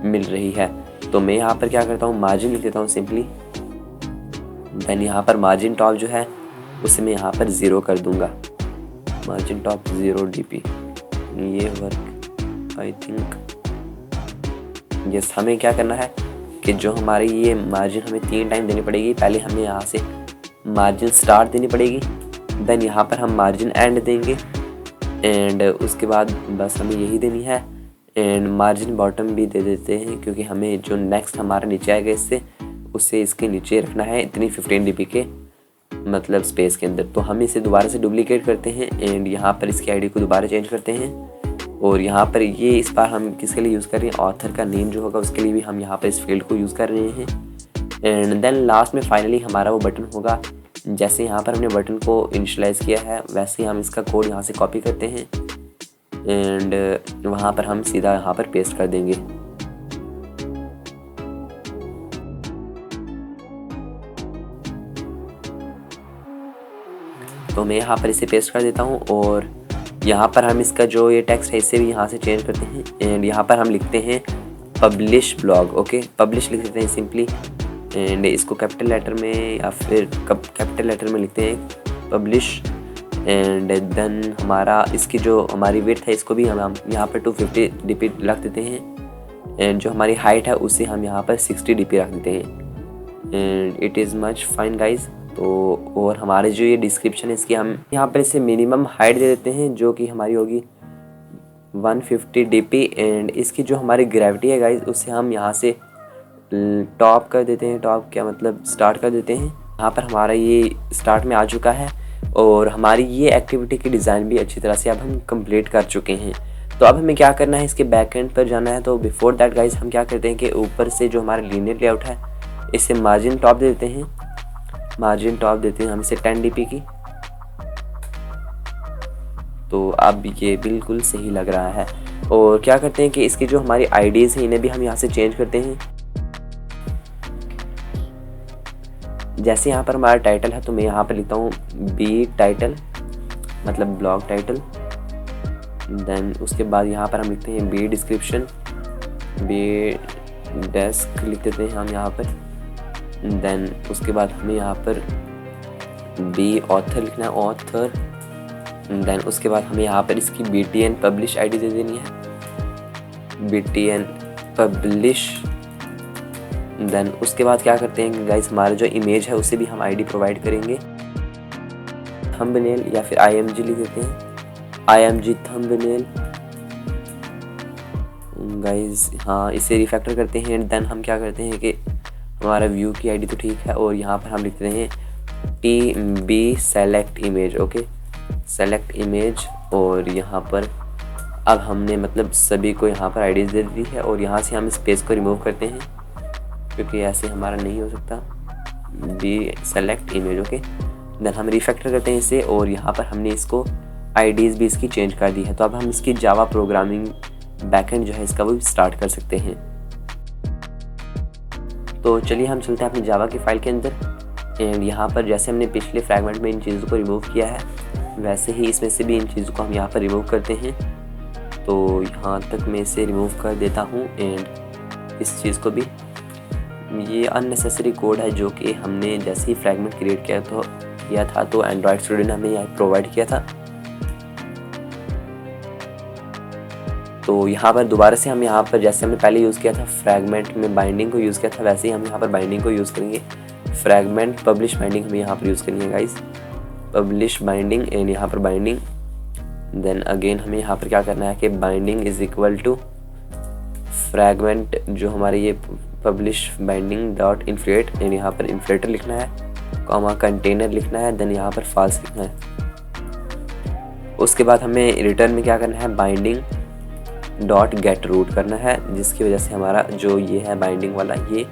मिल रही है। तो मैं यहाँ पर क्या करता हूँ, मार्जिन लिख देता हूँ सिंपली। देन यहाँ पर मार्जिन टॉप जो है उसे मैं यहाँ पर 0 कर दूँगा। मार्जिन टॉप 0 dp, ये वर्क आई थिंक यस। हमें क्या करना है कि जो हमारी ये मार्जिन हमें 3 टाइम देनी पड़ेगी। पहले हमें यहाँ से मार्जिन स्टार्ट देनी पड़ेगी, देन यहाँ पर हम मार्जिन एंड देंगे, एंड उसके बाद बस हमें यही देनी है। एंड मार्जिन बॉटम भी दे देते हैं, क्योंकि हमें जो नेक्स्ट हमारा नीचे आएगा इससे उससे इसके नीचे रखना है इतनी 15 dp के मतलब स्पेस के अंदर। तो हम इसे दोबारा से डुप्लीकेट करते हैं एंड यहाँ पर इसकी आईडी को दोबारा चेंज करते हैं। और यहाँ पर ये इस बार हम किसके लिए यूज़ कर रहे हैं, ऑथर का नेम जो होगा उसके लिए भी हम यहाँ पर इस फील्ड को यूज़ कर रहे हैं। एंड देन लास्ट में फाइनली हमारा वो बटन होगा। जैसे यहाँ पर हमने बटन को इनिशियलाइज़ किया है वैसे ही हम इसका कोड यहाँ से कॉपी करते हैं एंड वहाँ पर हम सीधा यहाँ पर पेस्ट कर देंगे। तो मैं यहाँ पर इसे पेस्ट कर देता हूँ और यहाँ पर हम इसका जो ये टेक्स्ट है इसे भी यहाँ से चेंज करते हैं एंड यहाँ पर हम लिखते हैं पब्लिश ब्लॉग। ओके, पब्लिश लिख देते हैं सिंपली एंड इसको कैपिटल लेटर में या फिर कैपिटल लेटर में लिखते हैं पब्लिश। एंड देन हमारा इसकी जो हमारी विड्थ है इसको भी हम यहाँ पर 250 dp रख देते हैं एंड जो हमारी हाइट है उसे हम यहाँ पर 60 dp रख देते हैं and it is much fine guys. तो और हमारे जो ये डिस्क्रिप्शन है इसकी हम यहाँ पर इसे मिनिमम हाइट दे देते हैं जो कि हमारी होगी 150 dp एंड इसकी जो हमारी ग्रेविटी है गाइज उसे हम यहाँ से टॉप कर देते हैं। टॉप क्या मतलब स्टार्ट कर देते हैं। यहाँ पर हमारा ये स्टार्ट में आ चुका है और हमारी ये एक्टिविटी की डिज़ाइन भी अच्छी तरह से अब हम कंप्लीट कर चुके हैं। तो अब हमें क्या करना है, इसके बैक एंड पर जाना है। तो बिफोर दैट गाइज हम क्या करते हैं कि ऊपर से जो हमारा लीनियर लेआउट है इसे मार्जिन टॉप दे देते हैं। मार्जिन टॉप देते हैं हम इसे 10 dp की। तो अब ये बिल्कुल सही लग रहा है। और क्या करते हैं कि इसकी जो हमारी आईडीज़ हैं इन्हें भी हम यहाँ से चेंज करते हैं। जैसे यहाँ पर हमारा टाइटल है तो मैं यहाँ पर लिखता हूँ बी टाइटल मतलब ब्लॉग टाइटल। देन उसके बाद यहाँ पर हम लिखते हैं बी डिस्क्रिप्शन, बी डेस्क लिख देते हैं हम यहाँ पर। देन उसके बाद हमें यहाँ पर बी ऑथर लिखना है, ऑथर। देन उसके बाद हमें यहाँ पर इसकी BTN पब्लिश आईडी दे देनी है, BTN पब्लिश। देन उसके बाद क्या करते हैं गाइस, हमारा जो इमेज है उसे भी हम आईडी प्रोवाइड करेंगे, थंबनेल या फिर IMG लिख देते हैं, IMG थंबनेल गाइस। हाँ, इसे रिफैक्टर करते हैं एंड देन हम क्या करते हैं कि हमारा व्यू की आईडी तो ठीक है और यहाँ पर हम लिखते हैं TB select image. Okay, select image. और यहाँ पर अब हमने मतलब सभी को यहाँ पर आईडीज़ दे दी है और यहाँ से हम स्पेस को रिमूव करते हैं क्योंकि ऐसे हमारा नहीं हो सकता। Be select image. Okay, then हम रिफैक्टर करते हैं इसे और यहाँ पर हमने इसको आईडीज़ भी इसकी चेंज कर दी है। तो अब हम इसकी जावा प्रोग्रामिंग बैकएंड जो है इसका वो स्टार्ट कर सकते हैं। तो चलिए हम चलते हैं अपनी जावा की फाइल के अंदर एंड यहाँ पर जैसे हमने पिछले फ्रैगमेंट में इन चीज़ों को रिमूव किया है वैसे ही इसमें से भी इन चीज़ों को हम यहाँ पर रिमूव करते हैं। तो यहाँ तक मैं इसे रिमूव कर देता हूँ एंड इस चीज़ को भी। ये अननेसेसरी कोड है जो कि हमने जैसे ही फ्रैगमेंट क्रिएट किया था तो एंड्रॉयड स्टूडियो ने हमें यहाँ प्रोवाइड किया था। तो यहाँ पर दोबारा से हम यहाँ पर जैसे हमने पहले यूज़ किया था फ्रैगमेंट में बाइंडिंग को यूज़ किया था वैसे ही हम यहाँ पर बाइंडिंग को यूज़ करेंगे। फ्रैगमेंट पब्लिश बाइंडिंग हमें यहाँ पर यूज़ करनी है गाइस, पब्लिश बाइंडिंग एंड यहाँ पर बाइंडिंग। देन अगेन हमें यहाँ पर क्या करना है कि binding is equal to fragment जो हमारे ये publish binding dot inflate and यहाँ पर इन्फ्लेटर लिखना है, कॉमा कंटेनर लिखना है, देन यहाँ पर फॉल्स लिखना है। उसके बाद हमें रिटर्न में क्या करना है, बाइंडिंग डॉट गेट रूट करना है, जिसकी वजह से हमारा जो ये है बाइंडिंग वाला ये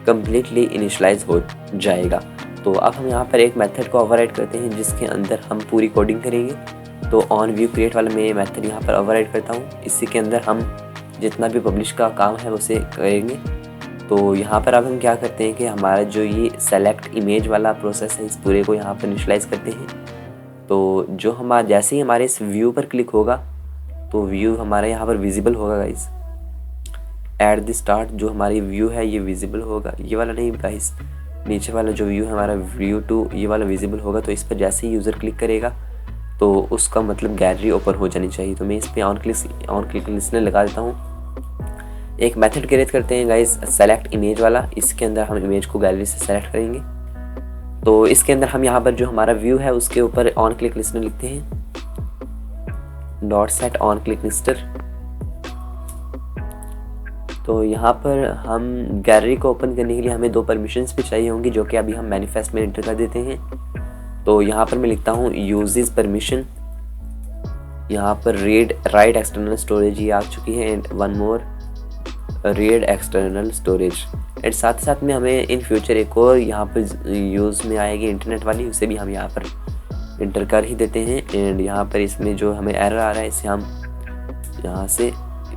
कम्प्लीटली इनिशलाइज हो जाएगा। तो अब हम यहाँ पर एक मेथड को ओवरराइड करते हैं जिसके अंदर हम पूरी कोडिंग करेंगे। तो ऑन व्यू क्रिएट वाला मैं ये मेथड यहाँ पर ओवरराइड करता हूँ। इसी के अंदर हम जितना भी पब्लिश का काम है उसे करेंगे। तो यहाँ पर अब हम क्या करते हैं कि हमारा जो ये सेलेक्ट इमेज वाला प्रोसेस है इस पूरे को यहाँ पर इनिशलाइज करते हैं। तो जो हमारा जैसे ही हमारे इस व्यू पर क्लिक होगा तो व्यू हमारे यहाँ पर विजिबल होगा गाइस। एट द स्टार्ट जो हमारी व्यू है ये विजिबल होगा, ये वाला नहीं गाइस, नीचे वाला जो व्यू है हमारा व्यू टू ये वाला विजिबल होगा। तो इस पर जैसे ही यूज़र क्लिक करेगा तो उसका मतलब गैलरी ओपन हो जानी चाहिए। तो मैं इस पर ऑन क्लिक लिसनर लगा देता हूँ। एक मेथड क्रिएट करते हैं गाइस, सेलेक्ट इमेज वाला। इसके अंदर हम इमेज को गैलरी से सेलेक्ट करेंगे। तो इसके अंदर हम यहाँ पर जो हमारा व्यू है उसके ऊपर ऑन क्लिक लिस्टर लिखते हैं, dot set on click listener. तो यहाँ पर हम गैलरी को ओपन करने के लिए हमें 2 परमिशंस भी चाहिए होंगी, जो कि अभी हम मैनिफेस्ट में एंटर कर देते हैं। तो यहाँ पर मैं लिखता हूँ यूजेस परमिशन, यहाँ पर रीड राइट एक्सटर्नल स्टोरेज ये आ चुकी है, and one more read external storage. And साथ ही साथ में हमें इन फ्यूचर एक और यहाँ पर यूज़ में आएगी इंटरनेट वाली, उसे भी हम यहाँ पर इंटर कर ही देते हैं। एंड यहाँ पर इसमें जो हमें एरर आ रहा है इसे हम यहाँ से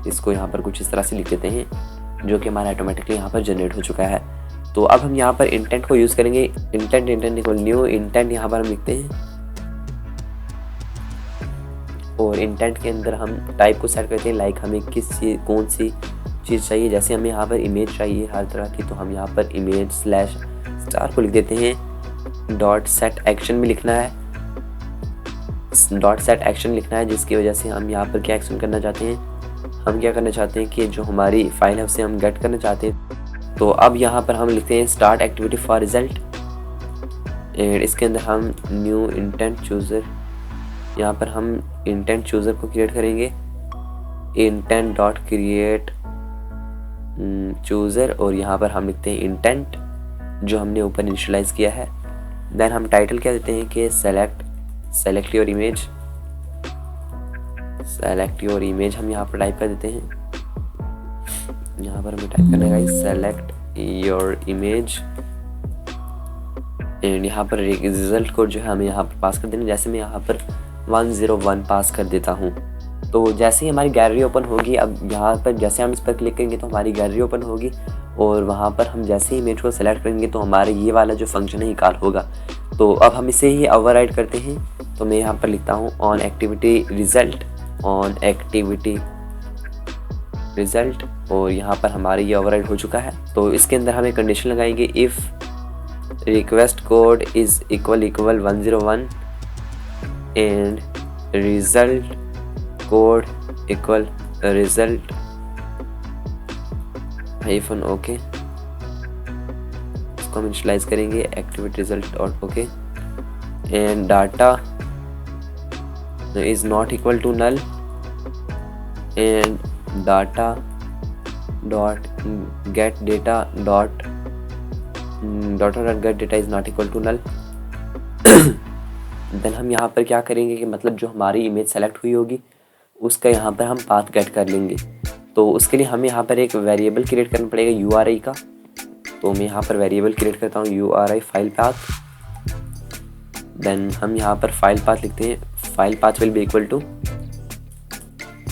इसको यहाँ पर कुछ इस तरह से लिख देते हैं, जो कि हमारा ऑटोमेटिकली यहाँ पर जनरेट हो चुका है। तो अब हम यहाँ पर इंटेंट को यूज़ करेंगे। इंटेंट इक्वल न्यू इंटेंट यहाँ पर हम लिखते हैं, और इंटेंट के अंदर हम टाइप को सेट करते हैं, लाइक हमें कौन सी चीज़ चाहिए। जैसे हमें यहाँ पर इमेज चाहिए हर तरह की, तो हम यहाँ पर इमेज स्लैश स्टार को लिख देते हैं। डॉट सेट एक्शन भी लिखना है, डॉट सेट एक्शन लिखना है, जिसकी वजह से हम यहाँ पर क्या एक्शन करना चाहते हैं, हम क्या करना चाहते हैं कि जो हमारी फाइल है उसे हम गेट करना चाहते हैं। तो अब यहाँ पर हम लिखते हैं start activity for result, and इसके अंदर हम न्यू इंटेंट चूज़र, यहाँ पर हम इंटेंट चूज़र को क्रिएट करेंगे, इंटेंट डॉट क्रिएट चूज़र, और यहाँ पर हम लिखते हैं इंटेंट जो हमने ऊपर इनिशियलाइज किया है। देन हम टाइटल क्या देते हैं कि select your image, select your image हम यहाँ पर टाइप कर देते हैं। यहाँ पर हमें टाइप करना है सेलेक्ट योर इमेज, एंड यहाँ पर रिजल्ट कोड जो है हमें यहाँ पर पास कर देना। जैसे मैं यहाँ पर 101 पास कर देता हूँ, तो जैसे ही हमारी गैलरी ओपन होगी, अब यहाँ पर जैसे हम इस पर क्लिक करेंगे तो हमारी गैलरी ओपन होगी, और वहाँ पर हम जैसे ही इमेज को सेलेक्ट करेंगे तो हमारे ये वाला जो फंक्शन है ये कॉल होगा। तो अब हम इसे ही ओवरराइड करते हैं। तो मैं यहाँ पर लिखता हूँ on activity result, on activity result, और यहाँ पर हमारे ये ओवरराइड हो चुका है। तो इसके अंदर हमें कंडीशन लगाएंगे, if request code is equal 101 and result code equal result hyphen okay. इसको हम इनिशियलाइज करेंगे activity result dot okay, and data is not equal to null, and data dot get data dot get data is not equal to null. Then हम यहाँ पर क्या करेंगे कि मतलब जो हमारी इमेज सेलेक्ट हुई होगी उसका यहाँ पर हम पाथ गेट कर लेंगे। तो उसके लिए हमें यहाँ पर एक वेरिएबल क्रिएट करना पड़ेगा URI का। तो मैं यहाँ पर वेरिएबल क्रिएट करता हूँ URI फाइल पाथ। देन हम यहाँ पर फाइल पाथ लिखते हैं, file path will be equal to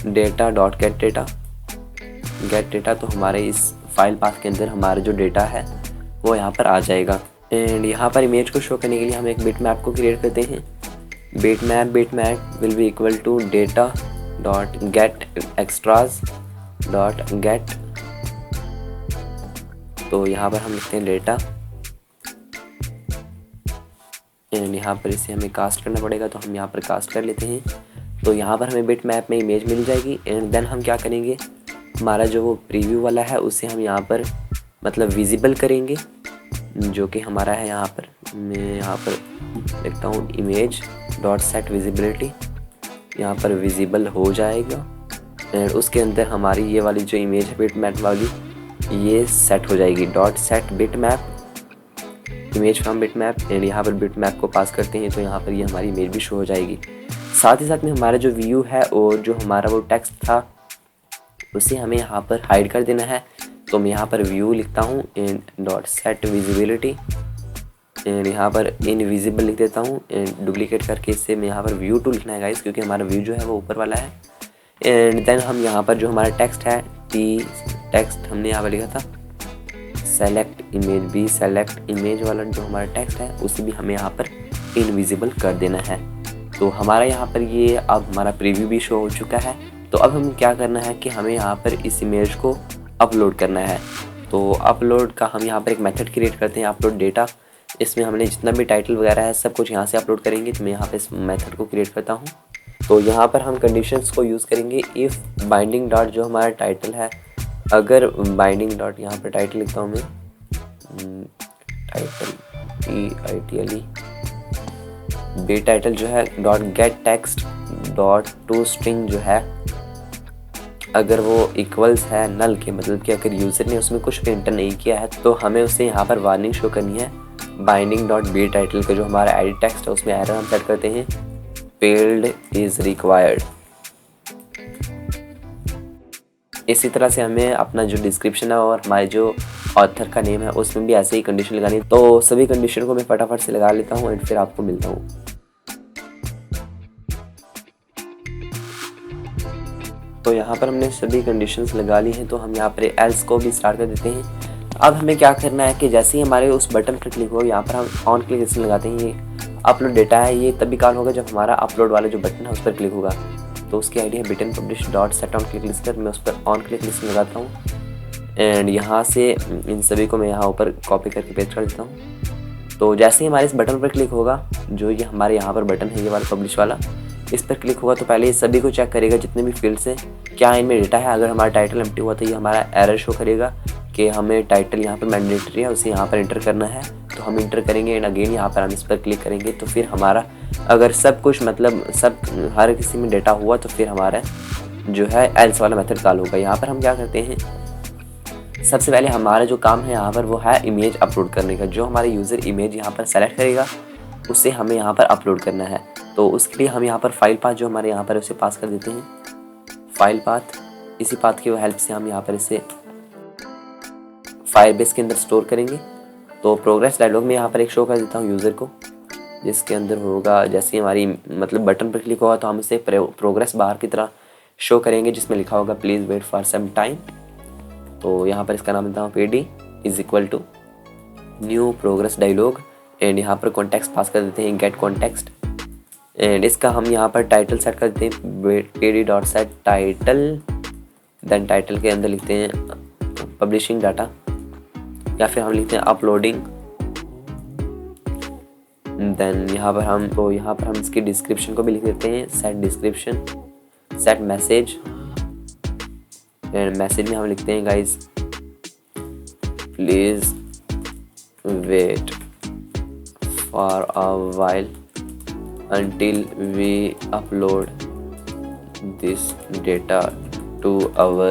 data dot get data. तो हमारे इस फाइल पाथ के अंदर हमारा जो डेटा है वो यहाँ पर आ जाएगा। एंड यहाँ पर इमेज को शो करने के लिए हम एक बिट मैप को क्रिएट करते हैं। Bitmap will be equal to data dot get extras dot get. तो यहाँ पर हम लिखते हैं डेटा, एंड यहाँ पर इसे हमें कास्ट करना पड़ेगा, तो हम यहाँ पर कास्ट कर लेते हैं। तो यहाँ पर हमें बिट मैप में इमेज मिल जाएगी। एंड देन हम क्या करेंगे, हमारा जो वो प्रीव्यू वाला है उसे हम यहाँ पर मतलब विजिबल करेंगे, जो कि हमारा है यहाँ पर। मैं यहाँ पर लिखता हूँ इमेज डॉट सेट विजिबिलिटी, यहाँ पर विजिबल हो जाएगा। एंड उसके अंदर हमारी ये वाली जो इमेज है बिट मैप वाली ये सेट हो जाएगी। Dot set bit map image from bit map, and यहाँ पर बिट मैप को पास करते हैं तो यहाँ पर ये हमारी इमेज भी शो हो जाएगी। साथ ही साथ में हमारा जो व्यू है और जो हमारा वो टेक्स्ट था उसे हमें यहाँ पर हाइड कर देना है। तो मैं यहाँ पर व्यू लिखता हूँ and dot set visibility, and यहाँ पर इनविजिबल लिख देता हूँ, एंड डुप्लीकेट करके इससे मैं यहाँ पर व्यू 2 लिखना है गाइस, क्योंकि हमारा व्यू जो है वो ऊपर वाला है। एंड देन हम यहाँ पर जो हमारा टेक्स्ट है टेक्स्ट हमने यहाँ पर लिखा था सेलेक्ट इमेज वाला जो हमारा टेक्स्ट है उसे भी हमें यहाँ पर इनविजिबल कर देना है। तो हमारा यहाँ पर ये अब हमारा प्रीव्यू भी शो हो चुका है। तो अब हमें क्या करना है कि हमें यहाँ पर इस इमेज को अपलोड करना है। तो अपलोड का हम यहाँ पर एक मेथड क्रिएट करते हैं, अपलोड डेटा। इसमें हमने जितना भी टाइटल वगैरह है सब कुछ यहाँ से अपलोड करेंगे। तो मैं यहाँ पे इस मेथड को क्रिएट करता हूँ। तो यहाँ पर हम कंडीशंस को यूज़ करेंगे। इफ़ बाइंडिंग डॉट जो हमारा टाइटल है, अगर बाइंडिंग डॉट यहाँ पर टाइटल लिखता हूँ मैं, टाइटल TITLE बी टाइटल जो है dot gate text dot to string जो है, अगर वो इक्वल्स है नल के, मतलब कि अगर यूज़र ने उसमें कुछ भी एंटर नहीं किया है तो हमें उसे यहाँ पर वार्निंग शो करनी है। बाइंडिंग डॉट बी टाइटल का जो हमारा एडिट टेक्स्ट है उसमें एरर हम सेट करते हैं, फील्ड इज़ रिक्वायर्ड। इसी तरह से हमें अपना जो डिस्क्रिप्शन है और हमारे जो ऑथर का नेम है उसमें भी ऐसे ही कंडीशन लगानी है। तो सभी कंडीशन को मैं फटाफट से लगा लेता हूँ एंड फिर आपको मिलता हूँ। तो यहाँ पर हमने सभी कंडीशंस लगा ली हैं। तो हम यहाँ पर एल्स को भी स्टार्ट कर देते हैं। अब हमें क्या करना है कि जैसे ही हमारे उस बटन पर क्लिक हो, यहाँ पर हम ऑन क्लिक इसलिए लगाते हैं। ये अपलोड डेटा है, ये तभी कॉल होगा जब हमारा अपलोड वाला जो बटन है उस पर क्लिक होगा। तो उसकी आईडी है button publish dot set on click list. मैं उस पर ऑन क्लिक लिस्ट लगाता हूँ एंड यहाँ से इन सभी को मैं यहाँ ऊपर कॉपी करके पेस्ट कर देता हूँ। तो जैसे ही हमारे इस बटन पर क्लिक होगा, जो ये हमारे यहाँ पर बटन है ये वाला पब्लिश वाला, इस पर क्लिक होगा तो पहले ये सभी को चेक करेगा जितने भी फील्ड्स हैं क्या इनमें डेटा है। अगर हमारा टाइटल एम्प्टी हुआ तो ये हमारा एरर शो करेगा कि हमें टाइटल यहाँ पर मैंडेटरी है, उसे यहाँ पर इंटर करना है। तो हम इंटर करेंगे एंड अगेन यहाँ पर हम इस पर क्लिक करेंगे। तो फिर हमारा अगर सब कुछ मतलब सब हर किसी में डेटा हुआ तो फिर हमारा जो है एल्स वाला मेथड कॉल होगा। यहाँ पर हम क्या करते हैं, सबसे पहले हमारा जो काम है यहाँ पर वो है इमेज अपलोड करने का। जो हमारा यूज़र इमेज यहाँ पर सेलेक्ट करेगा उसे हमें यहाँ पर अपलोड करना है। तो उसके लिए हम यहाँ पर फाइल पाथ जो हमारे यहाँ पर उसे पास कर देते हैं, फाइल पाथ। इसी पाथ की हेल्प से हम यहाँ पर इसे फायरबेस के अंदर स्टोर करेंगे। तो प्रोग्रेस डायलॉग में यहाँ पर एक शो कर देता हूँ यूज़र को, जिसके अंदर होगा जैसे हमारी मतलब बटन पर क्लिक होगा तो हम इसे प्रोग्रेस बार की तरह शो करेंगे जिसमें लिखा होगा please wait for some time. तो यहाँ पर इसका नाम देता हूँ PD is equal to new progress dialog and यहाँ पर कॉन्टेक्स्ट पास कर देते हैं गेट कॉन्टेक्स्ट एंड इसका हम यहाँ पर टाइटल सेट कर देते हैं PD dot set title. Then title के अंदर लिखते हैं पब्लिशिंग डाटा या फिर हम लिखते हैं अपलोडिंग। देन यहाँ पर हम इसकी डिस्क्रिप्शन को भी लिख देते हैं set description set message and message में हम लिखते हैं guys please wait for a while until we upload this data to our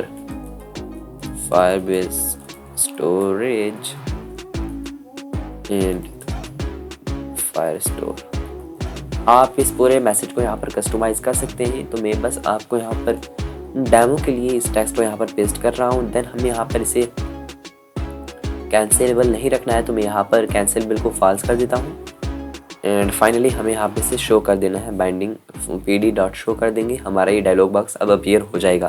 Firebase storage and Firestore। आप इस पूरे मैसेज को यहाँ पर कस्टमाइज कर सकते हैं। तो मैं बस आपको यहाँ पर डेमो के लिए इस टेक्स्ट को यहाँ पर पेस्ट कर रहा हूँ। देन हमें यहाँ पर इसे कैंसिलेबल नहीं रखना है तो मैं यहाँ पर कैंसिलेबल को फॉल्स कर देता हूँ एंड फाइनली हमें यहाँ पे से शो कर देना है बाइंडिंग PD डॉट शो कर देंगे। हमारा ये डायलॉग बॉक्स अब अपीयर हो जाएगा।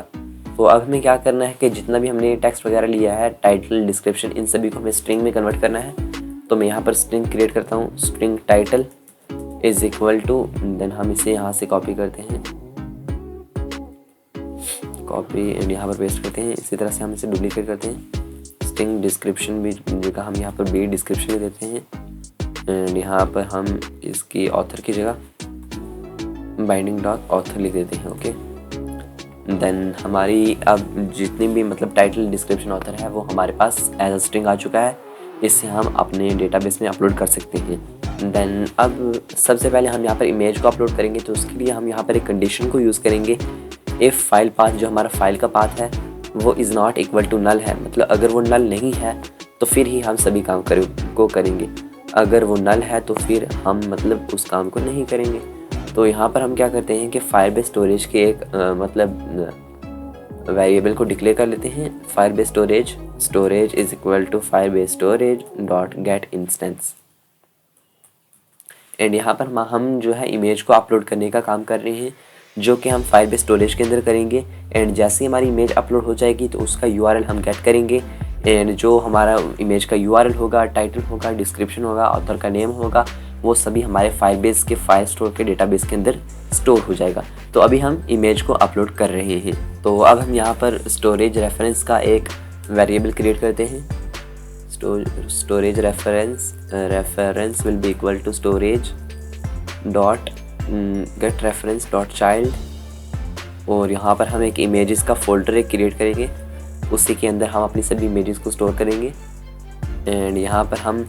तो अब हमें क्या करना है कि जितना भी हमने टेक्स्ट वगैरह लिया है, टाइटल डिस्क्रिप्शन, इन सभी को हमें स्ट्रिंग में कन्वर्ट करना है। तो मैं यहाँ पर स्ट्रिंग क्रिएट करता हूँ, string title is equal to, then हम इसे यहाँ से कॉपी करते हैं, कॉपी एंड यहाँ पर पेस्ट करते हैं। इसी तरह से हम इसे डुप्लीकेट करते हैं। स्ट्रिंग डिस्क्रिप्शन भी जगह हम यहाँ पर B डिस्क्रिप्शन देते हैं एंड यहाँ पर हम इसकी ऑथर की जगह बाइंडिंग डॉट ऑथर लिख देते हैं। ओके, देन हमारी अब जितनी भी मतलब टाइटल डिस्क्रिप्शन ऑथर है वो हमारे पास एज अ स्ट्रिंग आ चुका है। इससे हम अपने डेटाबेस में अपलोड कर सकते हैं। देन अब सबसे पहले हम यहाँ पर इमेज को अपलोड करेंगे। तो उसके लिए हम यहाँ पर एक कंडीशन को यूज़ करेंगे, इफ़ फाइल पाथ जो हमारा फाइल का पाथ है वो is not equal to null है, मतलब अगर वो नल नहीं है तो फिर ही हम सभी काम को करेंगे। अगर वो नल है तो फिर हम मतलब उस काम को नहीं करेंगे। तो यहाँ पर हम क्या करते हैं कि फायरबेस स्टोरेज के एक मतलब वेरिएबल को डिक्लेयर कर लेते हैं, Firebase storage is equal to Firebase storage dot get instance and यहाँ पर हम जो है इमेज को अपलोड करने का काम कर रहे हैं, जो कि हम फायरबेस स्टोरेज के अंदर करेंगे। एंड जैसे ही हमारी इमेज अपलोड हो जाएगी तो उसका URL हम गेट करेंगे एंड जो हमारा इमेज का URL होगा, टाइटल होगा, डिस्क्रिप्शन होगा, ऑथर का नेम होगा, वो सभी हमारे फायरबेस के फाइल स्टोर के डेटाबेस के अंदर स्टोर हो जाएगा। तो अभी हम इमेज को अपलोड कर रहे हैं। तो अब हम यहाँ पर स्टोरेज रेफरेंस का एक वेरिएबल क्रिएट करते हैं। Storage reference will be equal to storage dot get reference dot child, और यहाँ पर हम एक इमेजेस का फोल्डर क्रिएट करेंगे, उसी के अंदर हम अपनी सभी इमेजेस को स्टोर करेंगे। एंड यहाँ पर हम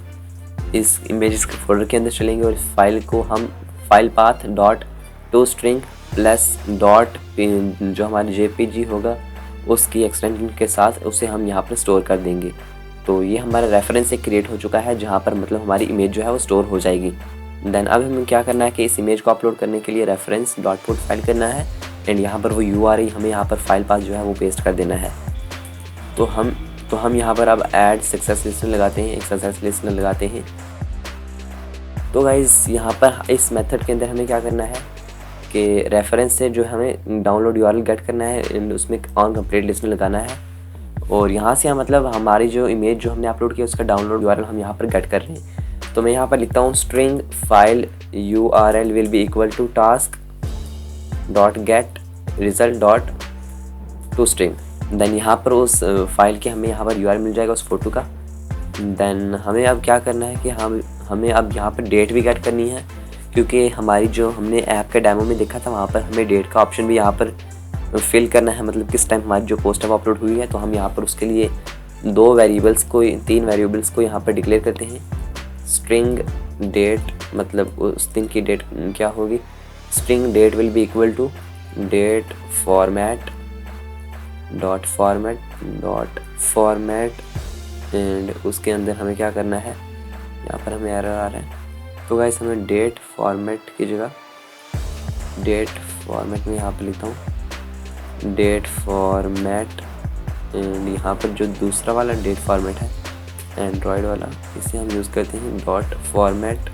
इस इमेजेस के फोल्डर के अंदर चलेंगे और इस फाइल को हम file path dot to string plus dot जो हमारा JPG होगा उसकी एक्सटेंशन के साथ उसे हम यहाँ पर स्टोर कर देंगे। तो ये हमारा रेफरेंस एक क्रिएट हो चुका है जहाँ पर मतलब हमारी इमेज जो है वो स्टोर हो जाएगी। देन अब हमें क्या करना है कि इस इमेज को अपलोड करने के लिए रेफरेंस डॉट पुट फाइल करना है, एंड यहाँ पर वो URL हमें यहाँ पर फाइल पाथ जो है वो पेस्ट कर देना है। तो हम यहाँ पर अब ऐड सक्सेस लिस्टनर लगाते हैं, एक सक्सेस लिस्टनर लगाते हैं। तो गाइज़ यहाँ पर इस मेथड के अंदर हमें क्या करना है कि रेफरेंस से जो हमें डाउनलोड URL गेट करना है, एंड उसमें ऑन कंप्लीट लिस्टनर लगाना है, और यहाँ से हम मतलब हमारी जो इमेज जो हमने अपलोड किया उसका डाउनलोड URL हम यहाँ पर गेट कर रहे हैं। तो मैं यहाँ पर लिखता हूँ string file URL will be equal to task dot get result dot to string. Then यहाँ पर उस फाइल के हमें यहाँ पर URL मिल जाएगा उस फोटो का। देन हमें अब क्या करना है कि हमें अब यहाँ पर डेट भी गेट करनी है, क्योंकि हमारी जो हमने ऐप के डेमो में देखा था वहाँ पर हमें डेट का ऑप्शन भी यहाँ पर फिल करना है, मतलब किस टाइम हमारी जो पोस्ट अपलोड हुई है। तो हम यहाँ पर उसके लिए तीन वेरिएबल्स को यहाँ पर डिक्लेयर करते हैं। स्ट्रिंग डेट मतलब उस दिन की डेट क्या होगी, string date will be equal to date format dot format and उसके अंदर हमें क्या करना है, यहाँ पर हमें एरर आ रहा है। तो गाइस हमें डेट फॉर्मेट की जगह डेट फॉर्मेट में यहाँ पर लिखता हूँ डेट फॉर्मेट, एंड यहाँ पर जो दूसरा वाला डेट फॉर्मेट है एंड्रॉयड वाला, इसे हम यूज़ करते हैं डॉट फॉर्मेट,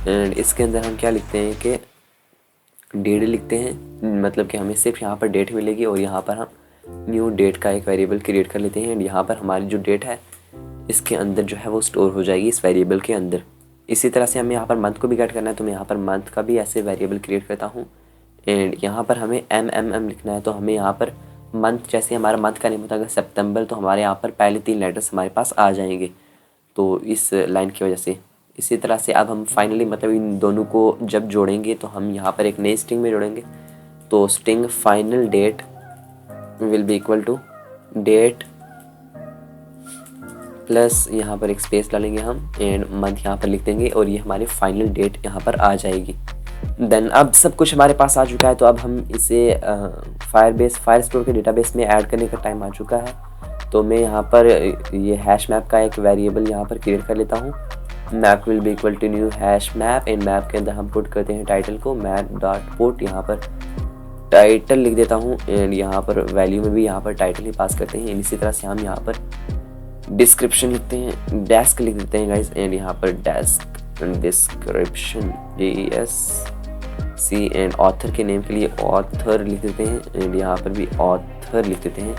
एंड इसके अंदर हम क्या लिखते हैं कि डेट लिखते हैं, मतलब कि हमें सिर्फ यहाँ पर डेट मिलेगी, और यहाँ पर हम न्यू डेट का एक वेरिएबल क्रिएट कर लेते हैं, एंड यहाँ पर हमारी जो डेट है इसके अंदर जो है वो स्टोर हो जाएगी इस वेरिएबल के अंदर। इसी तरह से हमें यहाँ पर मंथ को भी गेट करना है, तो मैं यहाँ पर मंथ का भी ऐसे वेरिएबल क्रिएट करता हूँ, एंड यहाँ पर हमें MMM लिखना है। तो हमें यहाँ पर मंथ, जैसे हमारा मंथ का नेम होता है सितंबर, तो हमारे यहाँ पर पहले 3 लेटर्स हमारे पास आ जाएंगे, तो इस लाइन की वजह से। इसी तरह से अब हम फाइनली मतलब इन दोनों को जब जोड़ेंगे तो हम यहाँ पर एक नई स्ट्रिंग में जोड़ेंगे। तो string final date will be equal to date plus यहाँ पर एक स्पेस डालेंगे हम, एंड मंथ यहाँ पर लिख देंगे, और ये हमारी फाइनल डेट यहाँ पर आ जाएगी। देन अब सब कुछ हमारे पास आ चुका है, तो अब हम इसे फायर स्टोर के डेटाबेस में ऐड करने का टाइम आ चुका है। तो मैं यहाँ पर ये हैश मैप का एक वेरिएबल यहाँ पर क्रिएट कर लेता हूँ। Map will be equal to new hash map, and map के अंदर हम पुट करते हैं टाइटल को मैप डॉट पुट, यहाँ पर टाइटल लिख देता हूँ, एंड यहाँ पर वैल्यू में भी यहाँ पर टाइटल ही पास करते हैं। इसी तरह से हम यहाँ पर डिस्क्रिप्शन लिखते हैं, डेस्क लिख देते हैं गाइस, एंड यहाँ पर desk description DESC, and author के नेम के लिए ऑथर लिख देते हैं, एंड यहाँ पर भी ऑथर लिख देते हैं,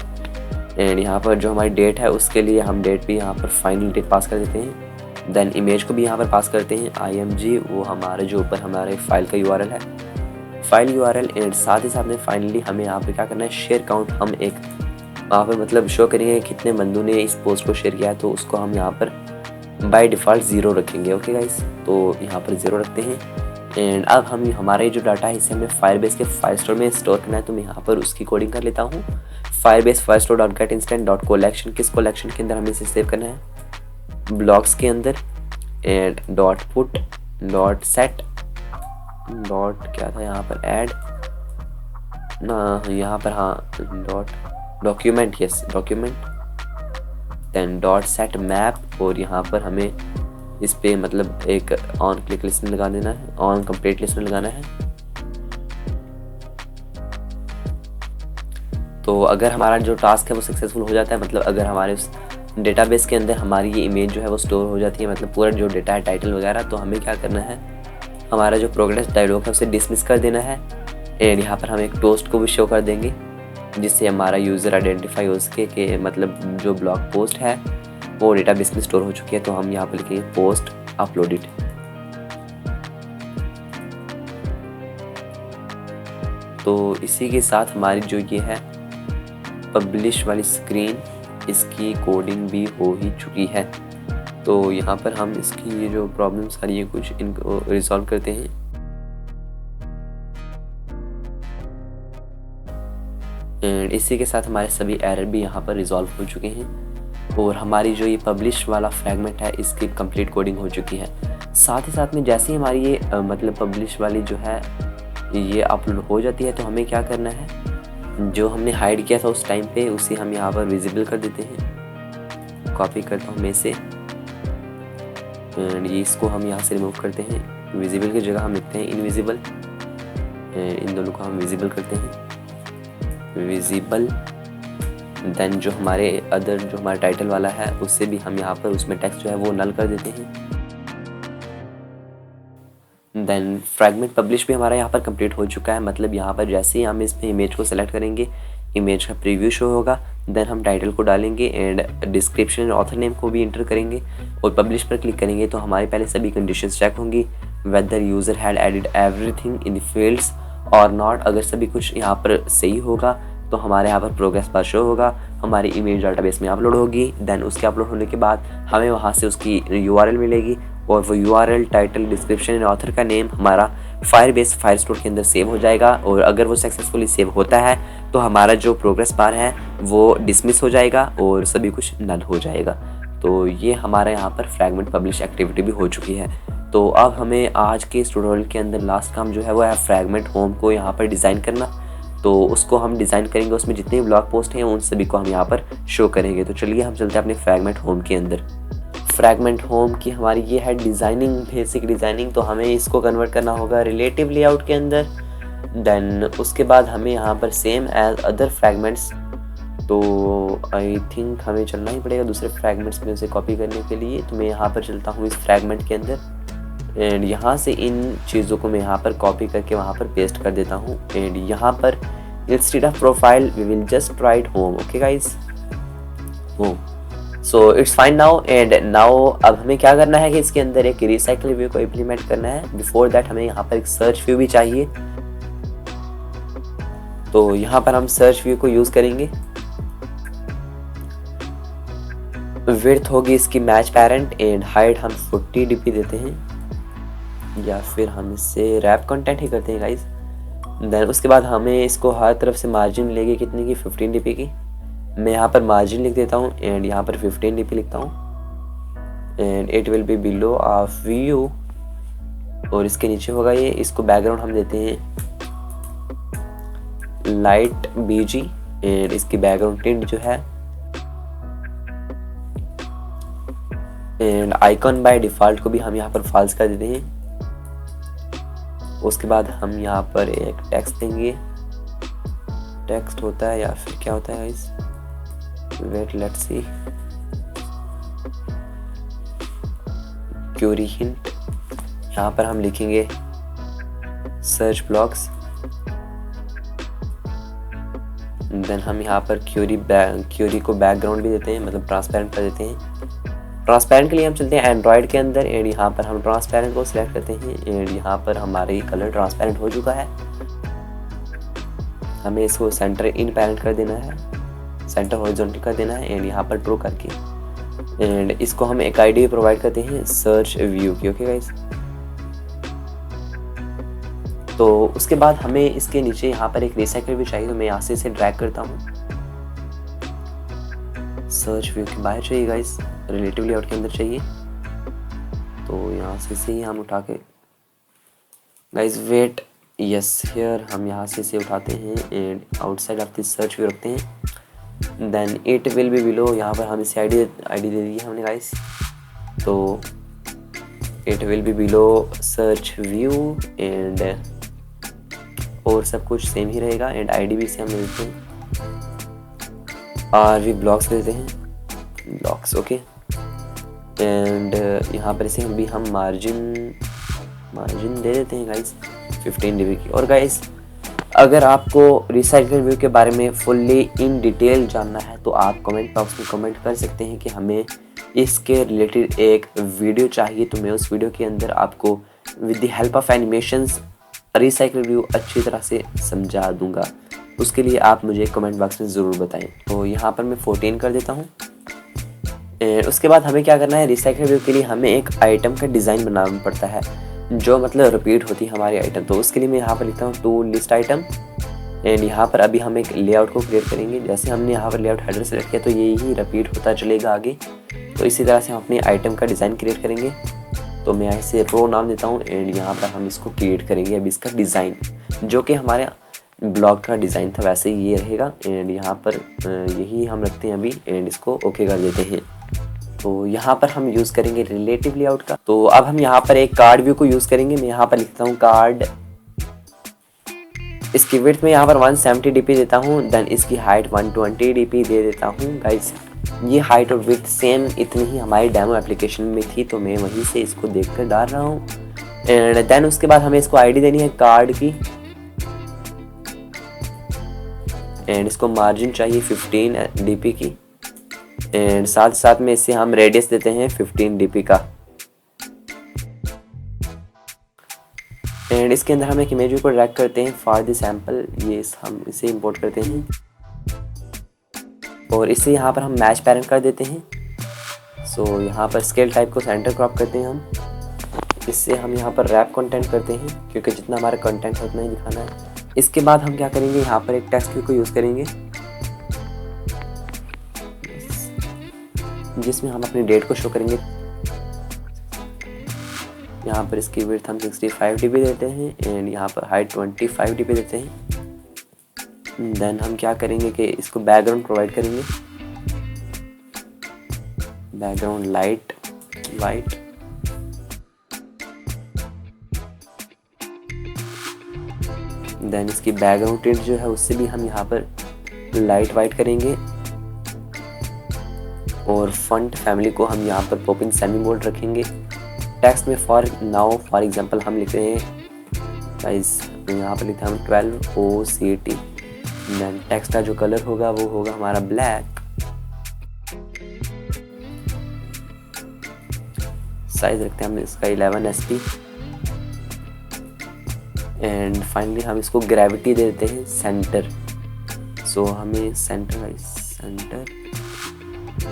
एंड यहाँ पर जो हमारी डेट है उसके लिए हम डेट भी यहाँ पर फाइनल डेट पास कर देते हैं। देन इमेज को भी यहाँ पर पास करते हैं IMG, वो हमारे जो ऊपर हमारे फाइल का URL है, फाइल URL, एंड साथ ही साथ में फाइनली हमें यहाँ पर क्या करना है, शेयर काउंट हम एक वहाँ पर मतलब शो करेंगे कितने बंदों ने इस पोस्ट को शेयर किया है, तो उसको हम यहाँ पर बाय डिफ़ॉल्ट 0 रखेंगे। ओके गाइस, तो यहाँ पर 0 रखते हैं, एंड अब हम हमारे जो डाटा है इसे हमें फायरबेस के फाइल स्टोर में स्टोर करना है। तो मैं यहाँ पर उसकी कोडिंग कर लेता हूँ, Firebase file store dot get instant dot collection, किस कोलेक्शन के अंदर हमें इसे सेव करना है, ब्लॉक्स के अंदर, and dot put dot set dot क्या था यहाँ पर ऐड ना, यहाँ पर हाँ dot document, yes document, then dot set map, और यहाँ पर हमें इस पे मतलब एक ऑन क्लिक लिस्टनर लगा देना है, ऑन कंप्लीट लिस्टनर लगाना है। तो अगर हमारा जो टास्क है वो सक्सेसफुल हो जाता है, मतलब अगर हमारे उस डेटाबेस के अंदर हमारी ये इमेज जो है वो स्टोर हो जाती है, मतलब पूरा जो डेटा है टाइटल वगैरह, तो हमें क्या करना है, हमारा जो प्रोग्रेस डायलॉग है उसे डिसमिस कर देना है, एंड यहाँ पर हम एक टोस्ट को भी शो कर देंगे जिससे हमारा यूज़र आइडेंटिफाई हो सके कि मतलब जो ब्लॉग पोस्ट है वो डेटाबेस में स्टोर हो चुकी है। तो हम यहाँ पर लिखेंगे पोस्ट अपलोडेड। तो इसी के साथ हमारी जो ये है पब्लिश वाली स्क्रीन इसकी कोडिंग भी हो ही चुकी है। तो यहाँ पर हम इसकी ये जो प्रॉब्लम सारी है कुछ इनको रिजॉल्व करते हैं। एंड इसी के साथ हमारे सभी एरर भी यहाँ पर रिजॉल्व हो चुके हैं और हमारी जो ये पब्लिश वाला फ्रैगमेंट है इसकी कंप्लीट कोडिंग हो चुकी है। साथ ही साथ में जैसे ही हमारी ये मतलब पब्लिश वाली जो है ये अपलोड हो जाती है तो हमें क्या करना है, जो हमने हाइड किया था उस टाइम पे उसे हम यहाँ पर विजिबल कर देते हैं। कॉपी करता हूँ मैं इसे एंड ये इसको हम यहाँ से रिमूव करते हैं। विजिबल की जगह हम लिखते हैं इनविजिबल। इन दोनों को हम विजिबल करते हैं, विजिबल। देन जो हमारे अदर जो हमारा टाइटल वाला है उससे भी हम यहाँ पर उसमें टेक्स्ट जो है वो नल कर देते हैं। देन फ्रैगमेंट पब्लिश भी हमारा यहाँ पर कंप्लीट हो चुका है। मतलब यहाँ पर जैसे ही हम इसमें इमेज को सेलेक्ट करेंगे इमेज का प्रीव्यू शो होगा। देन हम टाइटल को डालेंगे एंड डिस्क्रिप्शन ऑथर नेम को भी इंटर करेंगे और पब्लिश पर क्लिक करेंगे तो हमारे पहले सभी कंडीशंस चेक होंगी, whether user had added everything in the fields और नॉट। अगर सभी कुछ यहाँ पर सही होगा तो हमारे यहाँ पर प्रोग्रेस बार शो होगा, हमारी इमेज डाटाबेस में अपलोड होगी। देन उसके अपलोड होने के बाद हमें वहाँ से उसकी URL मिलेगी और वो URL, title, description and author का नेम हमारा फायरबेस फाइल स्टोर के अंदर सेव हो जाएगा। और अगर वो सक्सेसफुली सेव होता है तो हमारा जो प्रोग्रेस बार है वो डिसमिस हो जाएगा और सभी कुछ नल हो जाएगा। तो ये हमारा यहाँ पर फ्रैगमेंट पब्लिश एक्टिविटी भी हो चुकी है। तो अब हमें आज के इस ट्यूटोरियल के अंदर लास्ट काम जो है वो है फ्रैगमेंट होम को यहाँ पर डिज़ाइन करना। तो उसको हम डिज़ाइन करेंगे, उसमें जितने ब्लॉग पोस्ट हैं उन सभी को हम यहाँ पर शो करेंगे। तो चलिए हम चलते हैं अपने फ्रैगमेंट होम के अंदर। फ्रैगमेंट होम की हमारी ये है डिज़ाइनिंग, बेसिक डिज़ाइनिंग। तो हमें इसको कन्वर्ट करना होगा रिलेटिव लेआउट के अंदर। देन उसके बाद हमें यहाँ पर सेम एज अदर फ्रैगमेंट्स, तो आई थिंक हमें चलना ही पड़ेगा दूसरे फ्रैगमेंट्स में उसे कॉपी करने के लिए। तो मैं यहाँ पर चलता हूँ इस फ्रैगमेंट के अंदर एंड यहाँ से इन चीज़ों को मैं यहाँ पर कॉपी करके वहाँ पर पेस्ट कर देता हूँ। एंड यहाँ पर instead of profile we will just write home. Okay guys, home. So it's fine now. And now अब हमें क्या करना है कि इसके अंदर एक रिसाइकल व्यू को इम्प्लीमेंट करना है। बिफोर दैट हमें यहाँ पर एक सर्च व्यू भी चाहिए। तो यहाँ पर हम सर्च व्यू को यूज़ करेंगे। विड्थ होगी इसकी मैच पेरेंट एंड हाइट हम 40 dp देते हैं या फिर हम इससे रैप कंटेंट ही करते हैं गाइज। देन उसके बाद हमें इसको हर तरफ से मार्जिन मिलेगी कितने की, 15 dp की। मैं यहाँ पर मार्जिन लिख देता हूँ एंड यहाँ पर 15 dp लिखता हूँ and it will be below a view. और इसके नीचे होगा ये, इसको बैकग्राउंड हम देते हैं लाइट BG एंड इसकी बैकग्राउंड टिंट जो है एंड आइकॉन बाय डिफ़ॉल्ट को भी हम यहाँ पर फॉल्स कर देते हैं। उसके बाद हम यहाँ पर एक टेक्स्ट देंगे। टेक्स्ट होता है या फिर क्या होता है guys, wait let's see, query hint. यहाँ पर हम लिखेंगे सर्च ब्लॉक्स। देन हम यहाँ पर क्यूरी को बैकग्राउंड भी देते हैं, मतलब ट्रांसपेरेंट कर देते हैं। ट्रांसपेरेंट के लिए हम चलते हैं एंड्रॉयड के अंदर एंड यहाँ पर हम ट्रांसपेरेंट को सिलेक्ट करते हैं एंड यहाँ पर हमारी कलर ट्रांसपेरेंट हो चुका है। हमें इसको सेंटर इन पैरेंट कर देना है, सेंटर हॉरिजॉन्टल कर देना है एंड यहाँ पर ट्रू करके एंड इसको हम एक आईडी प्रोवाइड करते हैं सर्च व्यू की। ओके गाइस, तो उसके बाद हमें इसके नीचे यहाँ पर एक रिसाइकल भी चाहिए। तो मैं यहाँ से इसे ड्रैग करता हूँ, सर्च व्यू के बाहर चाहिए गाइस, रिलेटिव लेआउट के अंदर चाहिए। तो यहाँ से ही हम उठा के गाइस वेट, यस हियर, हम यहाँ से इसे उठाते हैं and outside of this search view रखते हैं। Then it will be below, यहाँ पर हम इसे आईडी दे दी है हमने गाइस। तो it will be below search view and और सब कुछ सेम ही रहेगा एंड आईडी भी से हम देते हैं RV ब्लॉक्स देते हैं, ब्लॉक्स। ओके एंड यहाँ पर इसे हम मार्जिन दे देते हैं गाइस 15 dp की। और गाइस अगर आपको रिसाइकल व्यू के बारे में फुल्ली इन डिटेल जानना है तो आप कमेंट बॉक्स में कमेंट कर सकते हैं कि हमें इसके रिलेटेड एक वीडियो चाहिए। तो मैं उस वीडियो के अंदर आपको with the help of animations recycle view अच्छी तरह से समझा दूंगा। उसके लिए आप मुझे कमेंट बॉक्स में ज़रूर बताएं। तो यहाँ पर मैं 14 कर देता हूँ। उसके बाद हमें क्या करना है, रिसाइकल व्यू के लिए हमें एक आइटम का डिज़ाइन बनाना पड़ता है जो मतलब रिपीट होती है हमारी आइटम। तो उसके लिए मैं यहाँ पर लिखता हूँ टू लिस्ट आइटम, एंड यहाँ पर अभी हम एक लेआउट को क्रिएट करेंगे। जैसे हमने यहाँ पर लेआउट हेडर सेलेक्ट किया तो ये ही रिपीट होता चलेगा आगे। तो इसी तरह से हम अपने आइटम का डिज़ाइन क्रिएट करेंगे। तो मैं इसे रो नाम देता हूँ एंड यहाँ पर हम इसको क्रिएट करेंगे अभी इसका डिज़ाइन, जो कि हमारे ब्लॉग का डिज़ाइन था वैसे ही ये रहेगा। एंड यहाँ पर यही हम रखते हैं अभी एंड इसको ओके कर देते हैं। तो यहाँ पर हम यूज़ करेंगे रिलेटिव लेआउट का। तो अब हम यहाँ पर एक कार्ड व्यू को यूज़ करेंगे। मैं यहाँ पर लिखता हूँ कार्ड, इसकी विड्थ में यहाँ पर 170 dp देता हूँ, देन इसकी हाइट 120 dp दे देता हूँ। गाइस ये हाइट और विड्थ सेम इतनी ही हमारी डेमो एप्लीकेशन में थी, तो मैं वहीं से इसको देखकर डाल रहा हूँ। एंड देन उसके बाद हमें इसको आईडी देनी है कार्ड की, एंड इसको मार्जिन चाहिए 15 dp की, एंड साथ साथ में इससे हम रेडियस देते हैं 15 dp का। एंड इसके अंदर हम एक इमेज को ड्रैग करते हैं फॉर द सैम्पल, ये हम इसे इंपोर्ट करते हैं और इससे यहाँ पर हम मैच पैरेंट कर देते हैं। सो यहाँ पर स्केल टाइप को सेंटर क्रॉप करते हैं हम। इससे हम यहाँ पर रैप कंटेंट करते हैं क्योंकि जितना हमारा कंटेंट है उतना ही दिखाना है। इसके बाद हम क्या करेंगे, यहाँ पर एक टेक्स्ट व्यू को यूज़ करेंगे जिसमें हम अपनी डेट को शो करेंगे। यहाँ पर इसकी विड्थ हम 65 dp देते हैं एंड यहाँ पर हाइट 25 dp देते हैं। देन हम क्या करेंगे कि इसको बैकग्राउंड प्रोवाइड करेंगे, बैकग्राउंड लाइट वाइट। देन इसकी बैकग्राउंड टिल्ट जो है उससे भी हम यहाँ पर लाइट वाइट करेंगे और फॉन्ट फैमिली को हम यहाँ पर पॉप इन सेमी बोल्ड रखेंगे। टेक्स्ट में फॉर एग्जांपल हम लिख रहे हैं गाइस, यहाँ पर लिखते हैं हम 12 OCT। देन टेक्स्ट का जो कलर होगा वो होगा हमारा ब्लैक। साइज रखते हैं हम इसका 11 SP एंड फाइनली हम इसको ग्रेविटी दे देते हैं सेंटर। सो हमें सेंटर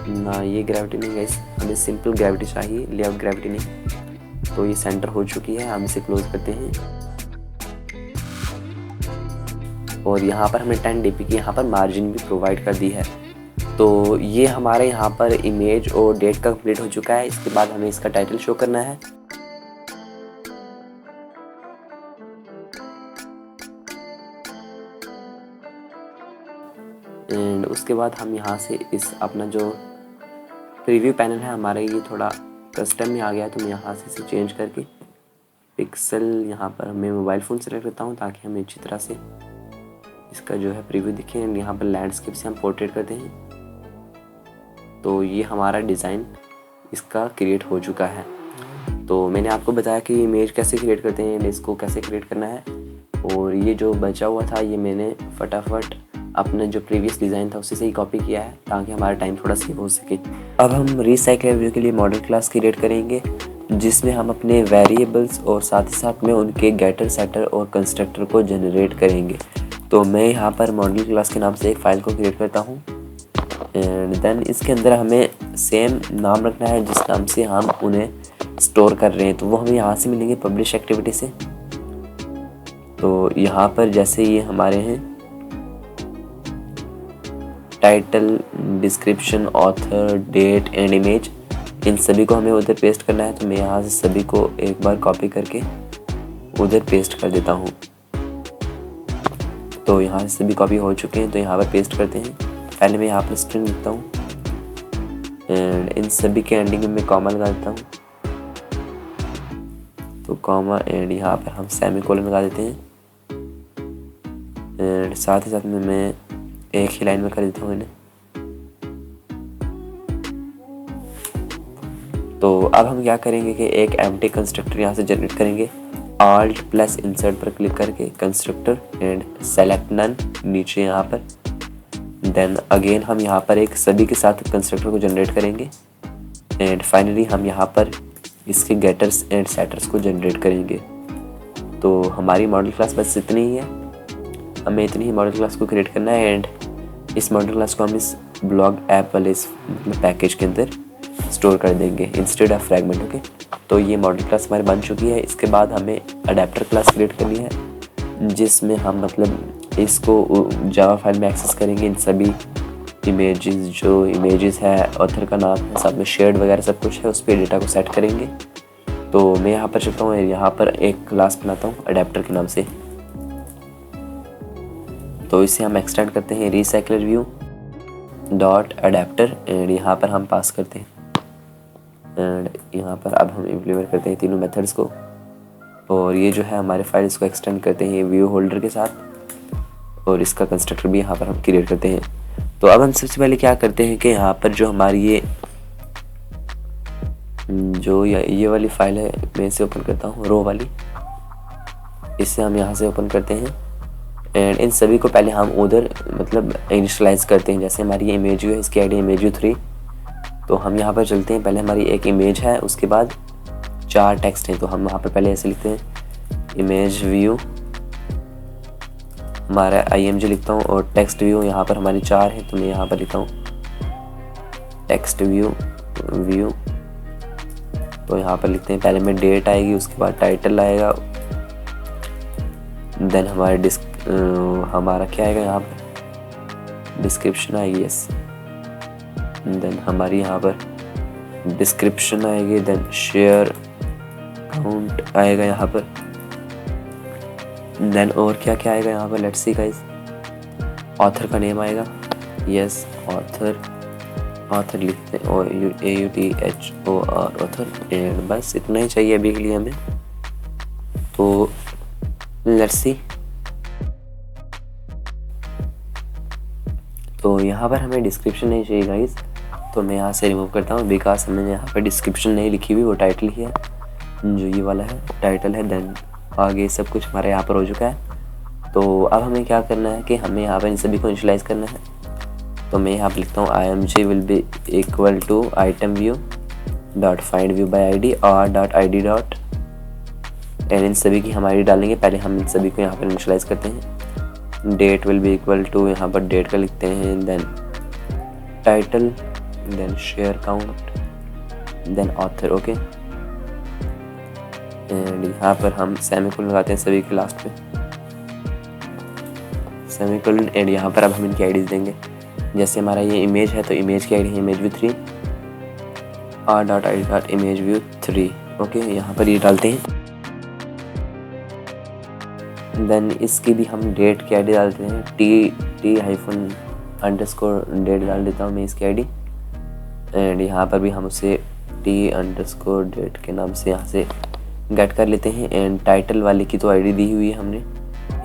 ना, ये ग्रेविटी नहीं गाइस, हमें सिंपल ग्रेविटी चाहिए, लेआउट ग्रेविटी नहीं। तो ये सेंटर हो चुकी है, हम इसे क्लोज करते हैं और यहाँ पर हमें 10 dp की यहाँ पर मार्जिन भी प्रोवाइड कर दी है। तो ये हमारे यहाँ पर इमेज और डेट का कंप्लीट हो चुका है। इसके बाद हमें इसका टाइटल शो करना है। एंड उसके बाद हम यहाँ से इस अपना जो प्रीव्यू पैनल है हमारा, ये थोड़ा कस्टम में आ गया, तो मैं यहाँ से इसे चेंज करके पिक्सल यहाँ पर मैं मोबाइल फ़ोन सेलेक्ट करता हूँ ताकि हमें अच्छी तरह से इसका जो है प्रीव्यू दिखे। एंड यहाँ पर लैंडस्केप से हम पोर्ट्रेट करते हैं। तो ये हमारा डिज़ाइन इसका क्रिएट हो चुका है। तो मैंने आपको बताया कि इमेज कैसे क्रिएट करते हैं एंड इसको कैसे क्रिएट करना है, और ये जो बचा हुआ था ये मैंने फटाफट अपने जो प्रीवियस डिज़ाइन था उसी से ही कॉपी किया है ताकि हमारा टाइम थोड़ा सेव हो सके। अब हम रिसाइकल व्यू के लिए मॉडल क्लास क्रिएट करेंगे जिसमें हम अपने वेरिएबल्स और साथ ही साथ में उनके गेटर, सेटर और कंस्ट्रक्टर को जनरेट करेंगे। तो मैं यहाँ पर मॉडल क्लास के नाम से एक फ़ाइल को क्रिएट करता हूँ एंड देन इसके अंदर हमें सेम नाम रखना है जिस नाम से हम उन्हें स्टोर कर रहे हैं। तो वो हमें यहाँ से मिलेंगे पब्लिश एक्टिविटी से। तो यहाँ पर जैसे ये हमारे हैं title, description, author, date and image, इन सभी को हमें उधर पेस्ट करना है। तो मैं यहाँ से सभी को एक बार कॉपी करके उधर पेस्ट कर देता हूँ। तो यहाँ से सभी कॉपी हो चुके हैं, तो यहाँ पर पेस्ट करते हैं। पहले मैं यहाँ पर स्ट्रिंग लिखता हूँ एंड इन सभी के एंडिंग में मैं कॉमा लगा देता हूँ। तो कॉमा एंड यहाँ पर हम सेमीकोलन लगा देते हैं एंड साथ ही साथ में मैं एक ही लाइन में कर देता हूँ इन्हें। तो अब हम क्या करेंगे कि एक एम्प्टी कंस्ट्रक्टर यहाँ से जनरेट करेंगे। Alt + इंसर्ट पर क्लिक करके कंस्ट्रक्टर एंड सेलेक्ट नन नीचे यहाँ पर। देन अगेन हम यहाँ पर एक सभी के साथ कंस्ट्रक्टर को जनरेट करेंगे एंड फाइनली हम यहाँ पर इसके गेटर्स एंड सेटर्स को जनरेट करेंगे। तो हमारी मॉडल क्लास बस इतनी ही है। हमें इतनी ही मॉडल क्लास को क्रिएट करना है एंड इस मॉडल क्लास को हम इस ब्लॉग ऐप वाले इस पैकेज के अंदर स्टोर कर देंगे इंस्टेड ऑफ फ्रैगमेंट। ओके, तो ये मॉडल क्लास हमारी बन चुकी है। इसके बाद हमें अडेप्टर क्लास क्रिएट करनी है जिसमें हम मतलब इसको जावा फाइल में एक्सेस करेंगे। इन सभी इमेजेस है, ऑथर का नाम है, साथ में शेयर्ड वगैरह सब कुछ है, उस पर डेटा को सेट करेंगे। तो मैं यहाँ पर चलता हूँ, यहाँ पर एक क्लास बनाता हूँ अडेप्टर के नाम से। तो इसे हम एक्सटेंड करते हैं recycler view dot adapter and यहाँ पर हम पास करते हैं एंड यहाँ पर अब हम इम्प्लीमेंट करते हैं तीनों मेथड्स को। और ये जो है हमारे फाइल इसको एक्सटेंड करते हैं व्यू होल्डर के साथ और इसका कंस्ट्रक्टर भी यहाँ पर हम क्रिएट करते हैं। तो अब हम सबसे पहले क्या करते हैं कि यहाँ पर जो हमारी ये वाली फाइल है, मैं इसे ओपन करता हूँ, रो वाली, इसे हम यहाँ से ओपन करते हैं एंड इन सभी को पहले हम उधर मतलब इनिशियलाइज करते हैं। जैसे हमारी ये इमेज व्यू है, इसकी आईडी इमेज व्यू 3। तो हम यहाँ पर चलते हैं, पहले हमारी एक इमेज है, उसके बाद 4 टेक्स्ट हैं। तो हम वहाँ पर पहले ऐसे लिखते हैं इमेज व्यू, हमारा img लिखता हूँ और टेक्स्ट व्यू यहाँ पर हमारी 4 है। तो मैं यहाँ पर लिखता हूँ टेक्स्ट व्यू। तो यहाँ पर लिखते हैं पहले में डेट आएगी, उसके बाद टाइटल आएगा, देन हमारा क्या आएगा यहाँ पर डिस्क्रिप्शन आएगी, यस, देन हमारी यहाँ पर डिस्क्रिप्शन आएगी, देन शेयर काउंट आएगा यहाँ पर, देन और क्या क्या आएगा यहाँ पर, लेट्स सी गाइस, ऑथर का नेम आएगा, यस ऑथर लिखते हैं और AUTHOR ऑथर एंड बस इतना ही चाहिए अभी के लिए हमें। तो लेट्स सी, तो यहाँ पर हमें डिस्क्रिप्शन नहीं चाहिए गाइस, तो मैं यहाँ से रिमूव करता हूँ बिकॉज हमने यहाँ पर डिस्क्रिप्शन नहीं लिखी हुई, वो टाइटल ही है, जो ये वाला है टाइटल है। देन आगे सब कुछ हमारे यहाँ पर हो चुका है। तो अब हमें क्या करना है कि हमें यहाँ पर इन सभी को इनिशियलाइज करना है। तो मैं यहाँ पर लिखता हूँ img will be equal to item view dot find view by ID और डॉट ID डॉट एंड इन सभी की हम ID डालेंगे। पहले हम इन सभी को यहाँ पर इनिशियलाइज करते हैं। Date will be equal to, यहाँ पर डेट का लिखते हैं, then title, then share count, then author. Okay, and यहाँ पर हम सेमीकोलन लगाते हैं सभी के लास्ट पे, सेमीकोलन एंड यहाँ पर अब हम इनकी आईडीज देंगे। जैसे हमारा ये इमेज है तो इमेज की आईडी है image view 3 r dot I dot image view 3। Okay, यहाँ पर ये डालते हैं, देन इसकी भी हम डेट की आईडी डालते हैं, t__ डेट डाल देता हूँ मैं इसकी आईडी एंड यहाँ पर भी हम उसे t_ डेट के नाम से यहाँ से गेट कर लेते हैं। एंड टाइटल वाले की तो आईडी दी हुई है हमने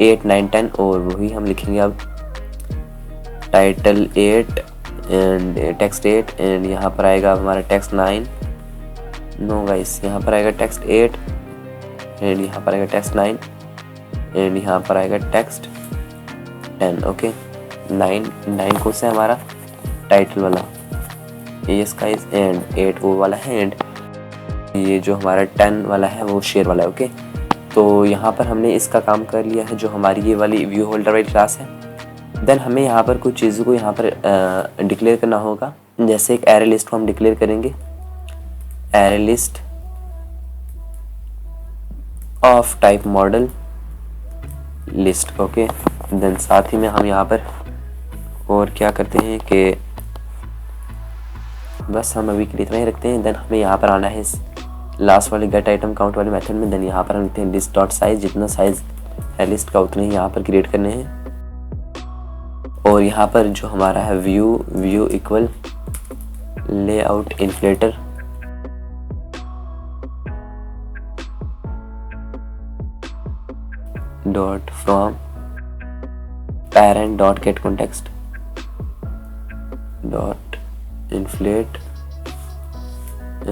8, 9, 10 और वही हम लिखेंगे अब टाइटल 8 एंड टेक्स्ट 8 एंड यहाँ पर आएगा हमारा टेक्स्ट 9, नो गाइस, यहाँ पर आएगा टेक्स्ट 8 एंड यहाँ पर आएगा टेक्स्ट 9 एंड यहाँ पर आएगा टेक्स्ट 10। ओके, 9 कौन सा है हमारा टाइटल वाला, यस गाइस, एंड 8 वो वाला है एंड ये जो हमारा 10 वाला है वो शेयर वाला है। ओके, तो यहाँ पर हमने इसका काम कर लिया है जो हमारी ये वाली व्यू होल्डर वाली क्लास है। देन हमें यहाँ पर कुछ चीज़ों को यहाँ पर डिक्लेयर करना होगा। जैसे एक एरे लिस्ट को हम डिक्लेयर करेंगे, array list of type model list. Okay, then साथ ही में हम यहाँ पर और क्या करते हैं कि बस हम अभी के लिए इतना ही रखते हैं। देन हमें यहाँ पर आना है लास्ट वाले गेट आइटम काउंट वाले मेथड में। देन यहाँ पर हम लिखते हैं लिस्ट डॉट साइज, जितना साइज है लिस्ट का उतने ही यहाँ पर क्रिएट करने हैं। और यहाँ पर जो हमारा है view equal layout inflator dot from parent dot get context dot inflate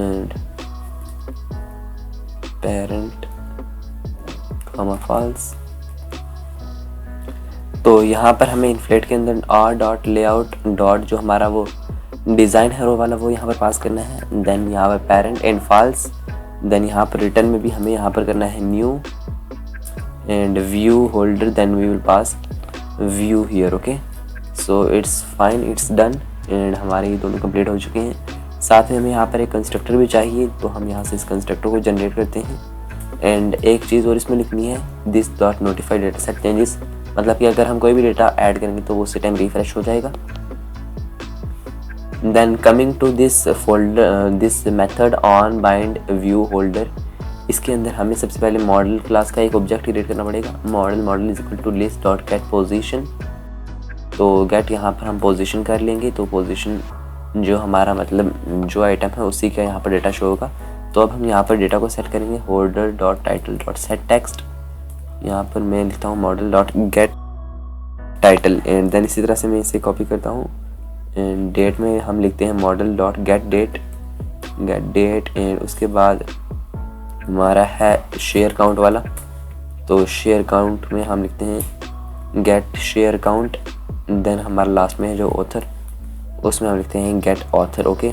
and parent comma false। तो यहाँ पर हमें इन्फ्लेट के अंदर r डॉट लेआउट डॉट जो हमारा वो डिज़ाइन है रो वाला वो यहाँ पर पास करना है। देन यहाँ पर पेरेंट एंड फॉल्स। देन यहाँ पर रिटर्न में भी हमें यहाँ पर करना है new and view holder. Then we will pass view here. Okay, so it's fine, it's done and हमारे ये दोनों कंप्लीट हो चुके हैं। साथ में हमें यहाँ पर एक कंस्ट्रक्टर भी चाहिए, तो हम यहाँ से इस कंस्ट्रक्टर को जनरेट करते हैं। एंड एक चीज़ और इसमें लिखनी है, this dot notify data set changes, मतलब कि अगर हम कोई भी डेटा ऐड करेंगे तो वो उसी टाइम रिफ्रेश हो जाएगा। Then coming to this folder, this method on bind view holder, इसके अंदर हमें सबसे पहले मॉडल क्लास का एक ऑब्जेक्ट क्रिएट करना पड़ेगा। Model is equal to list dot get position, तो गेट यहाँ पर हम पोजीशन कर लेंगे, तो पोजीशन जो हमारा मतलब जो आइटम है उसी का यहाँ पर डेटा शो होगा। तो अब हम यहाँ पर डेटा को सेट करेंगे, holder dot title dot set text, यहाँ पर मैं लिखता हूँ model dot get title and then इसी तरह से मैं इसे कॉपी करता हूँ एंड डेट में हम लिखते हैं model dot get date and उसके बाद हमारा है शेयर काउंट वाला, तो शेयर काउंट में हम लिखते हैं गेट शेयर काउंट। देन हमारा लास्ट में है जो ऑथर, उसमें हम लिखते हैं गेट ऑथर। ओके,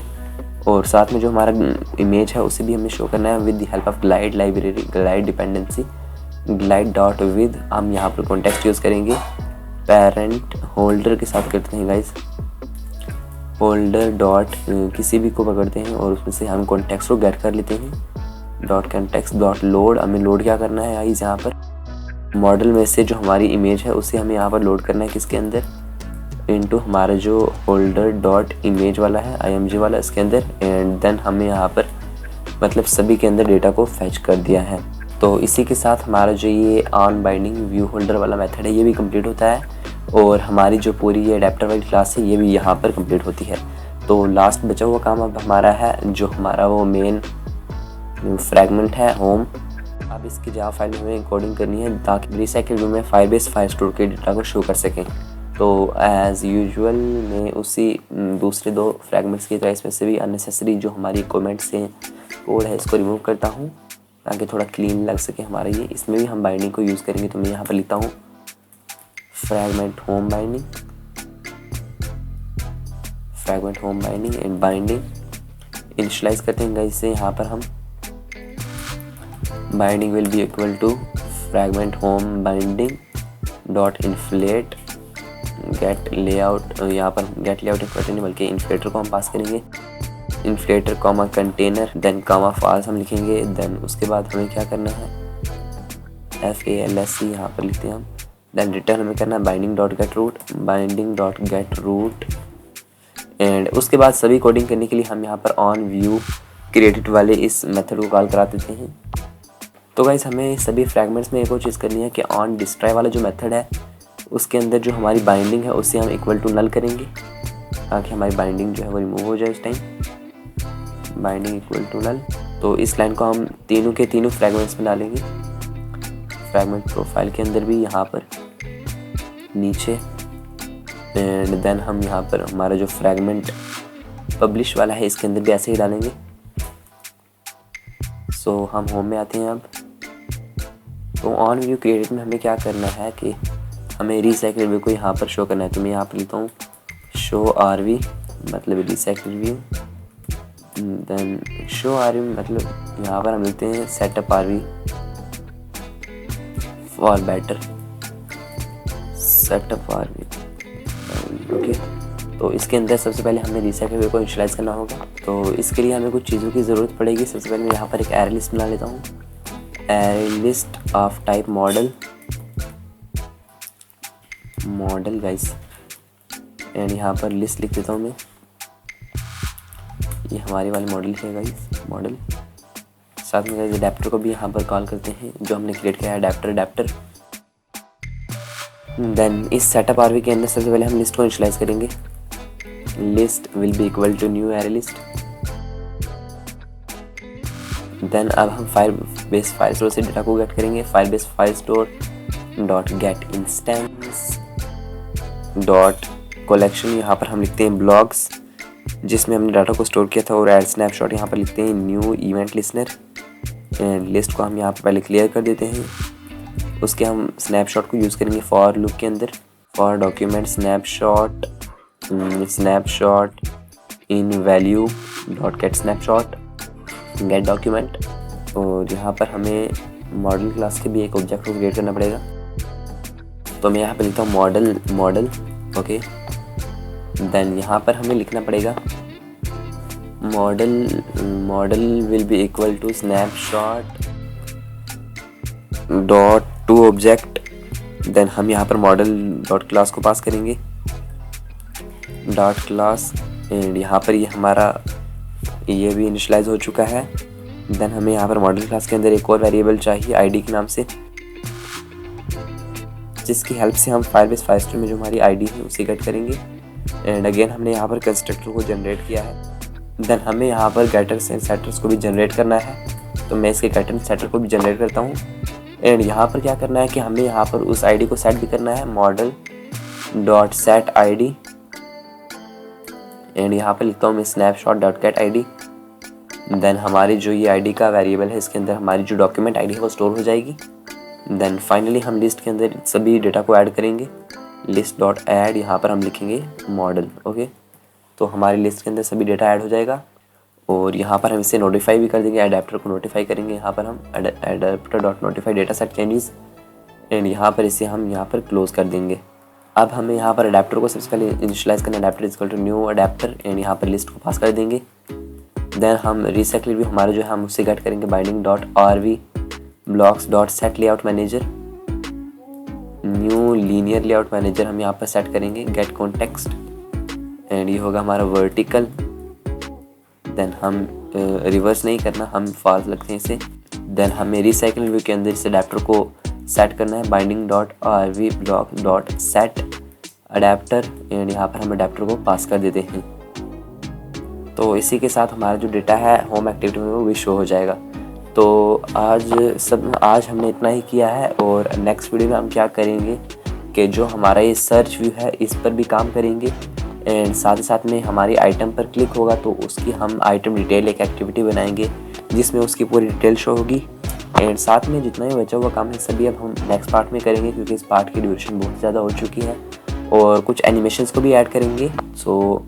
और साथ में जो हमारा इमेज है उसे भी हमें शो करना है with the help of glide library, glide dependency, glide dot with हम यहाँ पर कॉन्टेक्स्ट यूज़ करेंगे पेरेंट होल्डर के साथ करते हैं गाइस। होल्डर डॉट किसी भी को पकड़ते हैं और उसमें से हम कॉन्टेक्स्ट को गेट कर लेते हैं। डॉट कॉन्टेक्स्ट डॉट लोड, हमें लोड क्या करना है गाइस, यहाँ पर मॉडल में से जो हमारी इमेज है उसे हमें यहाँ पर लोड करना है, किसके अंदर, इनटू हमारा जो होल्डर डॉट इमेज वाला है img वाला, इसके अंदर। एंड देन हमें यहाँ पर मतलब सभी के अंदर डेटा को फैच कर दिया है। तो इसी के साथ हमारा जो ये ऑन बाइंडिंग व्यू होल्डर वाला मेथड है ये भी कंप्लीट होता है और हमारी जो पूरी ये अडेप्टर वाली क्लास है ये भी यहाँ पर कंप्लीट होती है। तो लास्ट बचा हुआ काम अब हमारा है जो हमारा वो मेन फ्रैगमेंट है होम। अब इसकी जावा फाइल में हमें कोडिंग करनी है ताकि रिसाइकिल व्यू में फायरबेस फाइल स्टोर के डेटा को शो कर सकें। तो एज़ यूजुअल मैं उसी दूसरे दो फ्रैगमेंट्स की तरह इसमें से भी अननेसेसरी जो हमारी कमेंट्स हैं कोड है इसको रिमूव करता हूँ ताकि थोड़ा क्लीन लग सके हमारे ये। इसमें भी हम बाइंडिंग को यूज़ करेंगे, तो मैं यहाँ पर लिखता हूँ fragment home binding, fragment home binding and binding initialize करते हैं गाइस से। यहाँ पर हम binding will be equal to fragment home binding dot inflate get layout, यहाँ पर गेट लेआउट इन्फ्लेटर नहीं बल्कि इन्फ्लेटर को हम पास करेंगे, inflater comma container then comma false हम लिखेंगे। देन उसके बाद हमें क्या करना है FALSC यहाँ पर लिखते हैं हम। देन रिटर्न हमें करना है binding dot get root, binding dot get root and उसके बाद सभी कोडिंग करने के लिए हम यहाँ पर ऑन व्यू क्रिएटेड वाले इस मेथड को कॉल करा देते हैं। तो गाइस हमें सभी फ्रैगमेंट्स में एक और चीज़ करनी है कि ऑन डिस्ट्रॉय वाला जो मेथड है उसके अंदर जो हमारी बाइंडिंग है उससे हम इक्वल टू नल करेंगे ताकि हमारी बाइंडिंग जो है वो रिमूव हो जाए उस time. Binding equal to null, तो इस लाइन को हम तीनों के तीनों फ्रैगमेंट्स में डालेंगे, फ्रैगमेंट प्रोफाइल के अंदर भी यहाँ पर नीचे एंड देन हम यहाँ पर हमारा जो फ्रैगमेंट पब्लिश वाला है इसके अंदर भी ऐसे ही डालेंगे। सो हम होम में आते हैं अब। तो ऑन व्यू क्रिएटेड में हमें क्या करना है कि हमें रिसाइकिल व्यू को यहाँ पर शो करना है, तो मैं यहाँ पर लिखता हूँ शो RV मतलब recycle view, then show RV मतलब यहाँ पर हम लिखते हैं setup RV for better setup RV। Okay, तो इसके अंदर सबसे पहले हमें रिसाइकिल व्यू को इनिशियलाइज करना होगा। तो इसके लिए हमें कुछ चीज़ों की ज़रूरत पड़ेगी। सबसे पहले मैं यहाँ पर एक एरे लिस्ट बना लेता हूँ, array list of type model guys and यहाँ पर लिस्ट लिख देता हूँ मैं, ये हमारी वाली मॉडल है गाइस मॉडल। साथ में गाइस अडेप्टर को भी यहाँ पर कॉल करते हैं जो हमने क्रिएट किया है अडेप्टर। देन इस सेटअप RV के अंदर सबसे पहले हम लिस्ट को इनिशियलाइज करेंगे, list will be equal to new array list. Then अब हम फायरबेस फाइल स्टोर से डेटा को गेट करेंगे, Firebase file store dot get instance dot collection, यहाँ पर हम लिखते हैं ब्लॉग्स जिसमें हमने डाटा को स्टोर किया था और ऐड स्नैपशॉट यहाँ पर लिखते हैं new event listener and list को हम यहाँ पर पहले क्लियर कर देते हैं। उसके हम स्नैपशॉट को यूज़ करेंगे फॉर लूप के अंदर, for document snapshot in value dot gate snapshot gate document. और यहाँ पर हमें मॉडल क्लास के भी एक ऑब्जेक्ट को क्रिएट करना पड़ेगा, तो मैं यहाँ पर लिखता हूँ मॉडल ओके। देन यहाँ पर हमें लिखना पड़ेगा model will be equal to snapshot dot to object. Then हम यहाँ पर मॉडल डॉट क्लास को पास करेंगे डॉट क्लास, एंड यहाँ पर ये हमारा ये भी इनिशियलाइज हो चुका है। देन हमें यहाँ पर मॉडल क्लास के अंदर एक और वेरिएबल चाहिए आईडी के नाम से, जिसकी हेल्प से हम फायरबेस फायरस्टोर में जो हमारी आईडी है उसे गेट करेंगे। एंड अगेन हमने यहाँ पर कंस्ट्रक्टर को जनरेट किया है। देन हमें यहाँ पर गेटर्स एंड सेटर्स को भी जनरेट करना है, तो मैं इसके गेटर एंड सेटर को भी जनरेट करता हूँ। एंड यहाँ पर क्या करना है कि हमें यहाँ पर उस आईडी को सेट भी करना है, model dot set ID. And यहाँ पर लिखता हूँ मैं snapshot dot get ID. Then हमारी जो ये आईडी का वेरिएबल है इसके अंदर हमारी जो डॉक्यूमेंट आईडी है वो स्टोर हो जाएगी। देन फाइनली हम लिस्ट के अंदर सभी डेटा को ऐड करेंगे, लिस्ट डॉट ऐड, यहाँ पर हम लिखेंगे मॉडल ओके। तो हमारी लिस्ट के अंदर सभी डेटा ऐड हो जाएगा। और यहाँ पर हम इसे नोटिफाई भी कर देंगे, अडेप्टर को नोटिफाई करेंगे। यहाँ पर हम adapter dot notify data set changes, and यहाँ पर इसे हम यहाँ पर क्लोज कर देंगे। अब हमें यहाँ पर अडेप्टर को सबसे पहले इनिशियलाइज करना है, adapter equal to new adapter, and यहाँ पर लिस्ट को पास कर देंगे। देन हम रीसाइकल भी हमारा जो है हम उससे गेट करेंगे binding dot RV blocks dot set layout manager, new linear layout manager हम यहाँ पर सेट करेंगे गेट कॉन्टेक्स्ट, एंड ये होगा हमारा वर्टिकल। देन हम रिवर्स नहीं करना, हम फॉल्स लगते हैं इसे। देन हमें रीसाइकल व्यू के अंदर इस अडेप्टर को सेट करना है binding dot RV block dot set adapter, and यहाँ पर हम अडेप्टर को पास कर देते हैं। तो इसी के साथ हमारा जो डेटा है होम एक्टिविटी में वो भी शो हो जाएगा। तो आज हमने इतना ही किया है, और नेक्स्ट वीडियो में हम क्या करेंगे कि जो हमारा ये सर्च व्यू है इस पर भी काम करेंगे, एंड साथ ही साथ में हमारी आइटम पर क्लिक होगा तो उसकी हम आइटम डिटेल एक एक्टिविटी बनाएंगे जिसमें उसकी पूरी डिटेल शो होगी। एंड साथ में जितना भी बचा हुआ काम है सभी अब हम नेक्स्ट पार्ट में करेंगे, क्योंकि इस पार्ट की ड्यूरेशन बहुत ज़्यादा हो चुकी है, और कुछ एनिमेशंस को भी ऐड करेंगे। सो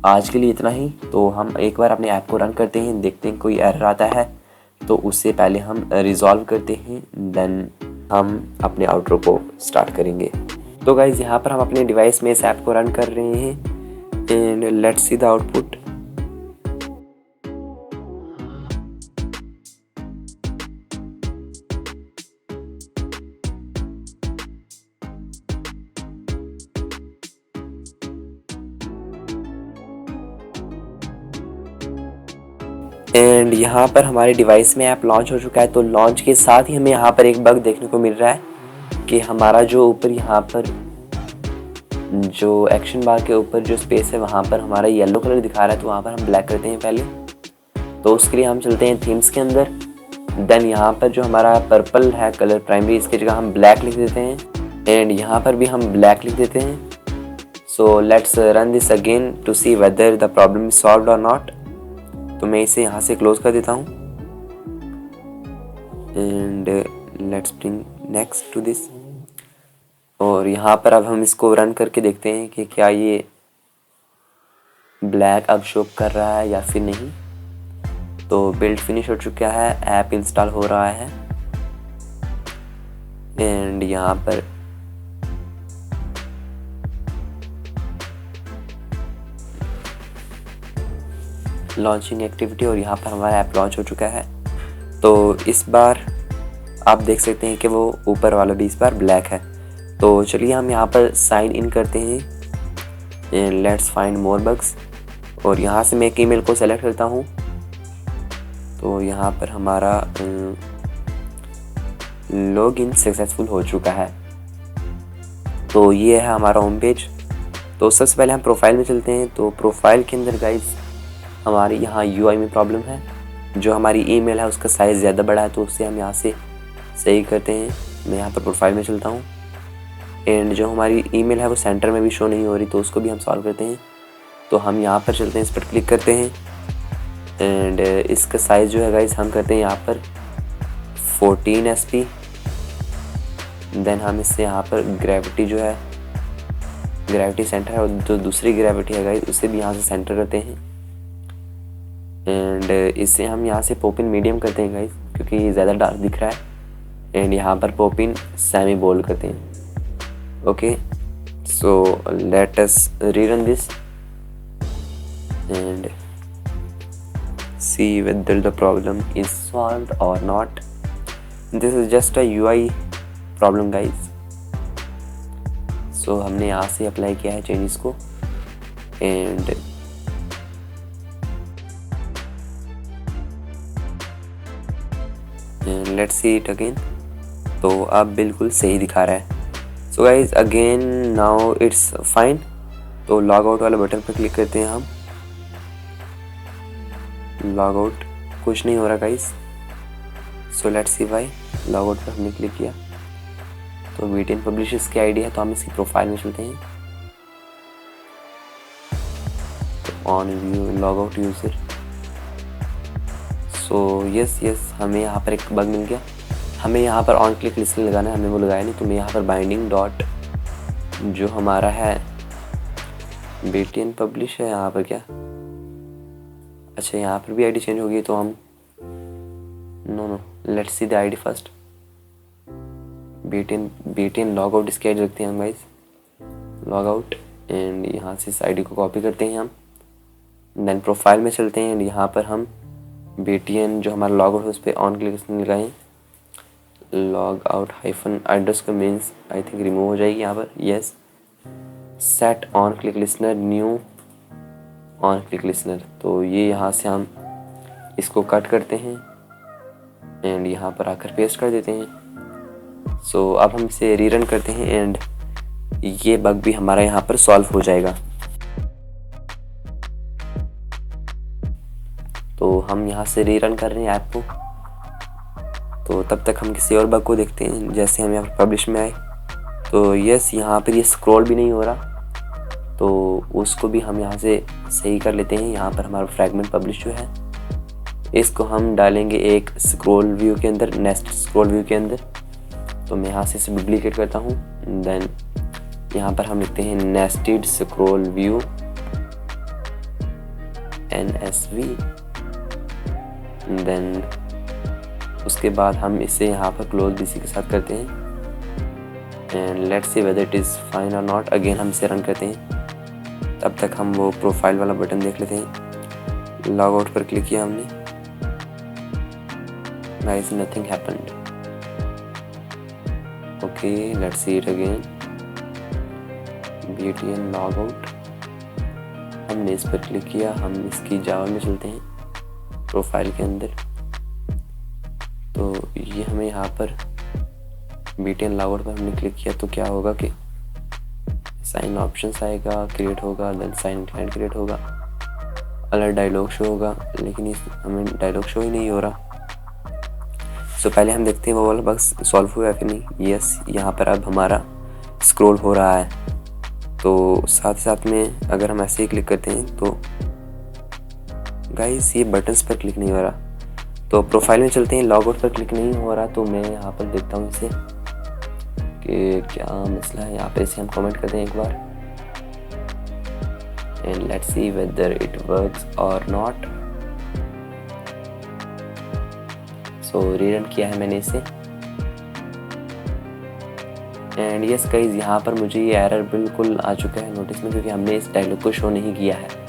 आज के लिए इतना ही। तो हम एक बार अपने ऐप को रन करते हैं, देखते हैं कोई एरर आता है तो उससे पहले हम रिजॉल्व करते हैं, देन हम अपने आउटरो को स्टार्ट करेंगे। तो गाइज यहाँ पर हम अपने डिवाइस में इस ऐप को रन कर रहे हैं, and let's see the output. And यहाँ पर हमारे डिवाइस में ऐप लॉन्च हो चुका है। तो लॉन्च के साथ ही हमें यहाँ पर एक बग देखने को मिल रहा है कि हमारा जो ऊपर यहाँ पर जो एक्शन बार के ऊपर जो स्पेस है वहाँ पर हमारा येलो कलर दिखा रहा है, तो वहाँ पर हम ब्लैक करते हैं पहले। तो उसके लिए हम चलते हैं थीम्स के अंदर। देन यहाँ पर जो हमारा पर्पल है कलर प्राइमरी, इसकी जगह हम ब्लैक लिख देते हैं, एंड यहाँ पर भी हम ब्लैक लिख देते हैं। So let's run this again to see whether the problem is solved और नॉट। तो मैं इसे यहाँ से क्लोज कर देता हूँ, and let's bring next to this. और यहाँ पर अब हम इसको रन करके देखते हैं कि क्या ये ब्लैक अब शो कर रहा है या फिर नहीं। तो बिल्ड फिनिश हो चुका है, ऐप इंस्टॉल हो रहा है, एंड यहाँ पर लॉन्चिंग एक्टिविटी, और यहाँ पर हमारा ऐप लॉन्च हो चुका है। तो इस बार आप देख सकते हैं कि वो ऊपर वाला भी इस बार ब्लैक है। तो चलिए हम यहाँ पर साइन इन करते हैं, and let's find more bugs, और यहाँ से मैं एक ईमेल को सेलेक्ट करता हूँ। तो यहाँ पर हमारा लॉगिन सक्सेसफुल हो चुका है। तो ये है हमारा होम पेज। तो सबसे पहले हम प्रोफाइल में चलते हैं। तो प्रोफाइल के अंदर गाइस हमारी यहाँ यूआई में प्रॉब्लम है, जो हमारी ईमेल है उसका साइज़ ज़्यादा बड़ा है, तो उससे हम यहाँ से सही करते हैं। मैं यहाँ पर प्रोफाइल में चलता हूँ, एंड जो हमारी ईमेल है वो सेंटर में भी शो नहीं हो रही, तो उसको भी हम सॉल्व करते हैं। तो हम यहाँ पर चलते हैं, इस पर क्लिक करते हैं, एंड इसका साइज़ जो है गाइस हम करते हैं यहाँ पर 14 SP। देन हम इससे यहाँ पर ग्रेविटी जो है ग्रेविटी सेंटर है, और जो दूसरी ग्रेविटी है गाइस उसे भी यहाँ से सेंटर करते हैं, एंड इससे हम यहाँ से पॉपिन मीडियम करते हैं गाइस, क्योंकि ज़्यादा डार्क दिख रहा है, एंड यहाँ पर पॉपिन सेमी बोल्ड करते हैं। Okay, so let us rerun this and see whether the problem is solved or not. This is just a UI problem guys. So हमने यहाँ से अप्लाई किया है चेंजेस को and let's see it again. तो अब बिल्कुल सही दिखा रहा है। So guys again now it's fine. तो लॉग आउट वाला बटन पर क्लिक करते हैं हम। लॉग आउट कुछ नहीं हो रहा guys. So let's see why. Log out पर हमने क्लिक किया तो VTN पब्लिशर्स की आईडी है, तो हम इसकी प्रोफाइल में चलते हैं। तो on view log out user. So yes हमें यहाँ पर एक बग मिल गया। हमें यहाँ पर ऑन क्लिक लिस्टिंग लगाना है, हमने वो लगाया नहीं। तो मैं यहाँ पर बाइंडिंग डॉट जो हमारा है VTN पब्लिश है यहाँ पर क्या, अच्छा यहाँ पर भी आईडी चेंज होगी। तो हम no let's see the ID first. VTN log out इसकी आईडी रखते हैं हम गाइस। लॉग आउट एंड यहाँ से इस आईडी को कॉपी करते हैं हम। देन प्रोफाइल में चलते हैं एंड यहाँ पर हम VTN जो हमारा लॉग आउट है उस पर ऑन क्लिक लगाएं। लॉग आउट हाइफन एड्रेस का मीन्स आई थिंक रिमूव हो जाएगी यहाँ पर। Yes set on click listener new on click listener. तो ये यहाँ से हम इसको कट करते हैं एंड यहाँ पर आकर पेस्ट कर देते हैं। सो अब हम इसे रीरन करते हैं एंड ये बग भी हमारा यहाँ पर सॉल्व हो जाएगा। तो हम यहाँ से रीरन कर रहे हैं ऐप को। तो तब तक हम किसी और बग को देखते हैं। जैसे हम यहाँ पर पब्लिश में आए तो यस यहाँ पर ये स्क्रॉल भी नहीं हो रहा, तो उसको भी हम यहाँ से सही कर लेते हैं। यहाँ पर हमारा फ्रैगमेंट पब्लिश जो है इसको हम डालेंगे एक स्क्रॉल व्यू के अंदर, नेक्स्ट स्क्रॉल व्यू के अंदर। तो मैं यहाँ से इसे डुप्लीकेट करता हूँ। देन यहाँ पर हम लिखते हैं nested scroll view NSV। Then उसके बाद हम इसे यहाँ पर क्लोज BC के साथ करते हैं and let's see whether it is fine और नॉट। अगेन हम इसे रन करते हैं। तब तक हम वो प्रोफाइल वाला बटन देख लेते हैं। लॉग आउट पर क्लिक किया हमने, guys nothing happened. Okay let's see it again. VTN log out, हमने इस पर क्लिक किया। हम इसकी जावा में चलते हैं प्रोफाइल के अंदर। तो ये हमें यहाँ पर VTN लॉग आउट पर हमने क्लिक किया तो क्या होगा कि साइन ऑप्शंस आएगा, क्रिएट होगा, देन साइन क्लाइंट क्रिएट होगा, अलर्ट डायलॉग शो होगा, लेकिन इस हमें डायलॉग शो ही नहीं हो रहा। सो पहले हम देखते हैं वो वाला बग सॉल्व हुआ है कि नहीं। यस यहाँ पर अब हमारा स्क्रॉल हो रहा है। तो साथ ही साथ में अगर हम ऐसे ही क्लिक करते हैं तो गाइस ये बटन्स पर क्लिक नहीं हो रहा। तो प्रोफाइल में चलते हैं, लॉग आउट पर क्लिक नहीं हो रहा। तो मैं यहाँ पर देखता हूँ इसे कि क्या मसला है। यहाँ पे इसे हम कमेंट करते हैं एक बार and let's see whether it works और नॉट। सो रीरन किया है मैंने इसे एंड यस गाइस यहाँ पर मुझे ये एरर बिल्कुल आ चुका है नोटिस में, क्योंकि हमने इस डायलॉग को शो नहीं किया है।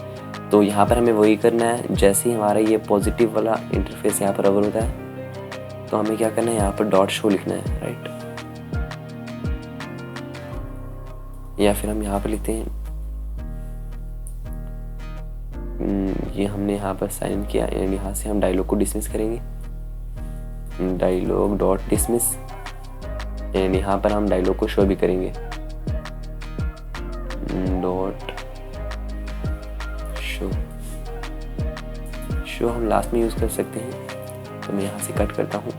तो यहाँ पर हमें वही करना है। जैसे ही हमारा ये पॉजिटिव वाला इंटरफेस यहाँ पर ओवर होता है तो हमें क्या करना है, यहाँ पर डॉट शो लिखना है, राइट। या फिर हम यहाँ पर लिखते हैं ये हमने यहाँ पर साइन किया एंड यहाँ से हम डायलॉग को डिसमिस करेंगे। डायलॉग डॉट डिसमिस एंड यहाँ पर हम डायलॉग को शो भी करेंगे। डॉट शो हम लास्ट में यूज़ कर सकते हैं। तो मैं यहाँ से कट करता हूँ।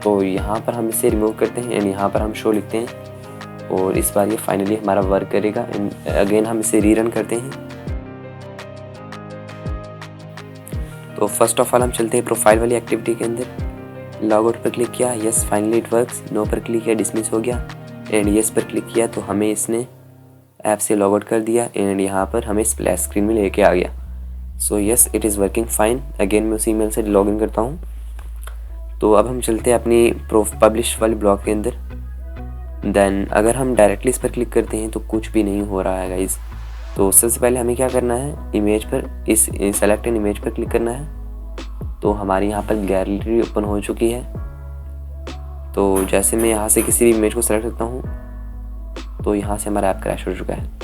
तो यहाँ पर हम इसे रिमूव करते हैं एंड यहाँ पर हम शो लिखते हैं और इस बार ये फाइनली हमारा वर्क करेगा। एंड अगेन हम इसे रीरन करते हैं। तो फर्स्ट ऑफ ऑल हम चलते हैं प्रोफाइल वाली एक्टिविटी के अंदर। लॉग आउट पर क्लिक किया, yes finally it works. No पर क्लिक किया, डिसमिस हो गया एंड यस पर क्लिक किया तो हमें इसने ऐप से लॉग आउट कर दिया एंड यहाँ पर हमें स्प्लैश स्क्रीन में लेके आ गया। So yes it is working fine. Again मैं उसी ईमेल से लॉग इन करता हूँ। तो अब हम चलते हैं अपनी पब्लिश वाली ब्लॉग के अंदर देन अगर हम डायरेक्टली इस पर क्लिक करते हैं तो कुछ भी नहीं हो रहा है गाइस। तो सबसे पहले हमें क्या करना है, इमेज पर इस सेलेक्ट एन इमेज पर क्लिक करना है। तो हमारी यहाँ पर गैलरी ओपन हो चुकी है। तो जैसे मैं यहाँ से किसी भी इमेज को सेलेक्ट करता हूँ तो यहाँ से हमारा ऐप क्रैश हो चुका है।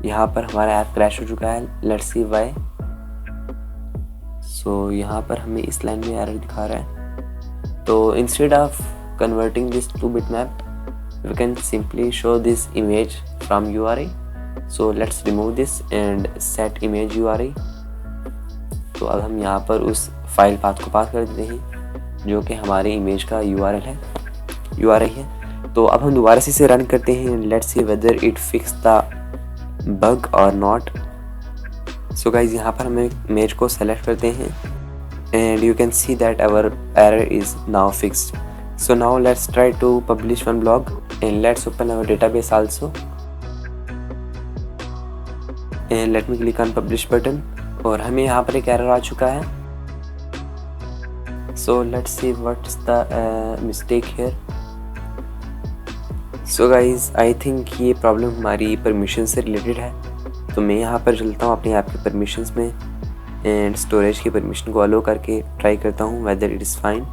यहाँ पर हमारा ऐप क्रैश हो चुका है। Let's C why. सो यहाँ पर हमें इस लाइन में एरर दिखा रहा है। तो instead of converting this to bitmap we can simply show this image from URI। So let's remove this and set image URI। तो अब हम यहाँ पर उस फाइल पाथ को पास कर देते हैं जो कि हमारे इमेज का URI है। तो अब हम दोबारा से इसे रन करते हैं। Let's see whether it fix the bug और नॉट। सो गाइज यहाँ पर हम इमेज को सेलेक्ट करते हैं and you can see that our error is now fixed. So now let's try to publish one blog and let's open our database also and let me click on publish button. और हमें यहाँ पर एक error आ चुका है। So let's see what's the mistake here. So guys I think ये problem हमारी परमिशन से रिलेटेड है। तो मैं यहाँ पर चलता हूँ अपने ऐप के परमिशंस में एंड स्टोरेज की परमिशन को अलो करके ट्राई करता हूँ वेदर इट इज़ फाइन।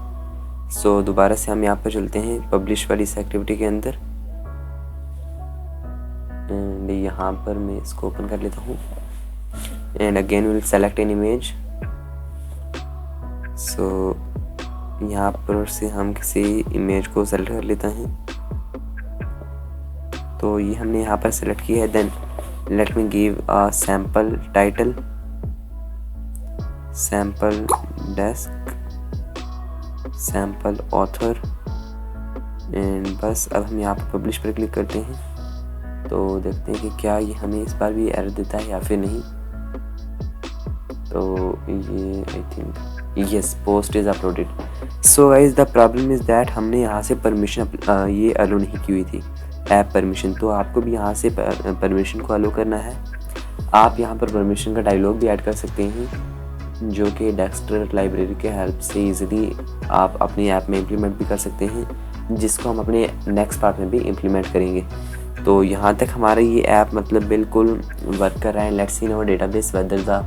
सो दोबारा से हम यहाँ पर चलते हैं पब्लिश वाली इस एक्टिविटी के अंदर एंड यहाँ पर मैं इसको ओपन कर लेता हूँ and again will select an image. So यहाँ पर से हम किसी इमेज को सेलेक्ट कर लेते हैं। तो ये हमने यहाँ पर सेलेक्ट किया है। Then let me give a sample title, sample desc, sample author and बस अब हम यहाँ पर पब्लिश पर क्लिक करते हैं। तो देखते हैं कि क्या ये हमें इस बार भी एरर देता है या फिर नहीं। तो ये I think yes post is uploaded. So guys the problem is that हमने यहाँ से परमिशन ये अलो नहीं की हुई थी, ऐप परमिशन। तो आपको भी यहाँ से परमिशन को अलो करना है। आप यहाँ पर परमिशन का डायलॉग भी ऐड कर सकते हैं जो कि डेक्स्टर लाइब्रेरी के हेल्प से इजीली आप अपनी ऐप में इम्प्लीमेंट भी कर सकते हैं, जिसको हम अपने नेक्स्ट पार्ट में भी इम्प्लीमेंट करेंगे। तो यहाँ तक हमारा ये ऐप मतलब बिल्कुल वर्क कर रहा है। Let's see in our database whether the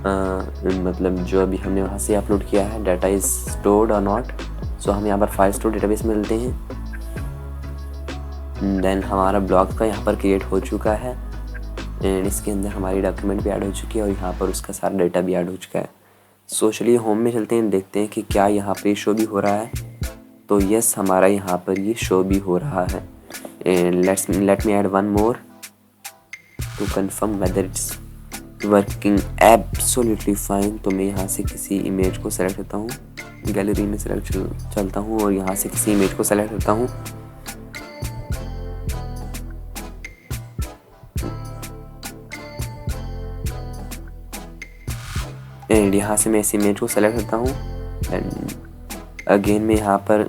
मतलब जो अभी हमने वहाँ से अपलोड किया है डाटा इज़ स्टोर्ड और नॉट। सो हम यहाँ पर फाइल स्टोर डेटाबेस में मिलते हैं। देन हमारा ब्लॉग का यहाँ पर क्रिएट हो चुका है एंड इसके अंदर हमारी डॉक्यूमेंट भी ऐड हो चुकी है और यहाँ पर उसका सारा डेटा भी ऐड हो चुका है। सो चलिए होम में चलते हैं, देखते हैं कि क्या यहाँ पर शो भी हो रहा है। तो यस हमारा यहाँ पर ये शो भी हो रहा है and let me add one more to confirm whether it's working absolutely fine. तो मैं यहाँ से किसी इमेज को सेलेक्ट करता हूँ, गैलरी में सेलेक्ट चलता हूँ और यहाँ से किसी इमेज को सेलेक्ट करता हूँ एंड यहाँ से मैं इस इमेज को सेलेक्ट करता हूँ एंड अगेन मैं यहाँ पर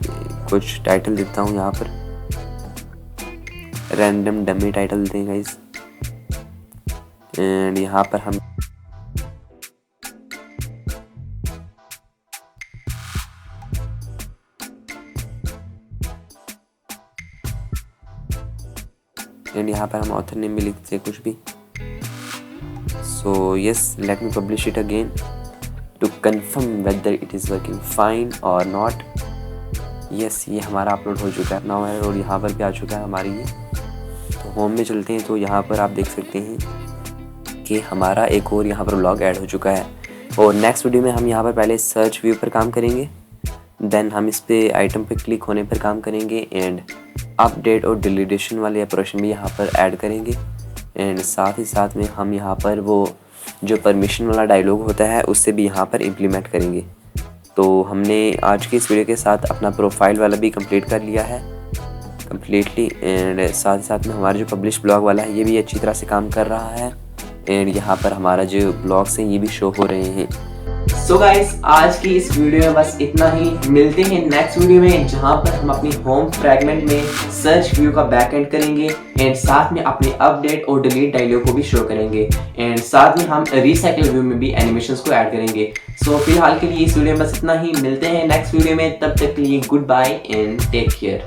कुछ टाइटल देता हूँ। यहाँ पर रैंडम डमी टाइटल देते हैं गाइस एंड यहाँ पर हम ऑथर नेम भी लिखते हैं कुछ भी। So yes let me publish it again to confirm whether it is working fine और नॉट। यस ये हमारा अपलोड हो चुका है नाउ और यहाँ पर भी आ चुका है हमारी ये। तो होम में चलते हैं तो यहाँ पर आप देख सकते हैं कि हमारा एक और यहाँ पर ब्लॉग ऐड हो चुका है। और नेक्स्ट वीडियो में हम यहाँ पर पहले सर्च व्यू पर काम करेंगे, देन हम इस पे आइटम पे क्लिक होने पर काम करेंगे एंड अपडेट और डिलीटेशन वाले ऑपरेशन भी यहाँ पर ऐड करेंगे एंड साथ ही साथ में हम यहाँ पर वो जो परमिशन वाला डायलॉग होता है उससे भी यहाँ पर इम्प्लीमेंट करेंगे। तो हमने आज की इस वीडियो के साथ अपना प्रोफाइल वाला भी कंप्लीट कर लिया है कम्प्लीटली एंड साथ ही साथ में हमारा जो पब्लिश ब्लॉग वाला है ये भी अच्छी तरह से काम कर रहा है एंड यहाँ पर हमारा जो ब्लॉग्स हैं ये भी शो हो रहे हैं।
सो गाइस, आज की इस वीडियो में बस इतना ही। मिलते हैं नेक्स्ट वीडियो में, जहां पर हम अपनी होम फ्रैगमेंट में सर्च व्यू का बैकएंड करेंगे एंड साथ में अपने अपडेट और डिलीट डायलॉग को भी शो करेंगे एंड साथ में हम रिसाइकल व्यू में भी एनिमेशंस को ऐड करेंगे। सो फिलहाल के लिए इस वीडियो में बस इतना ही। मिलते हैं नेक्स्ट वीडियो में, तब तक के लिए good bye and take care.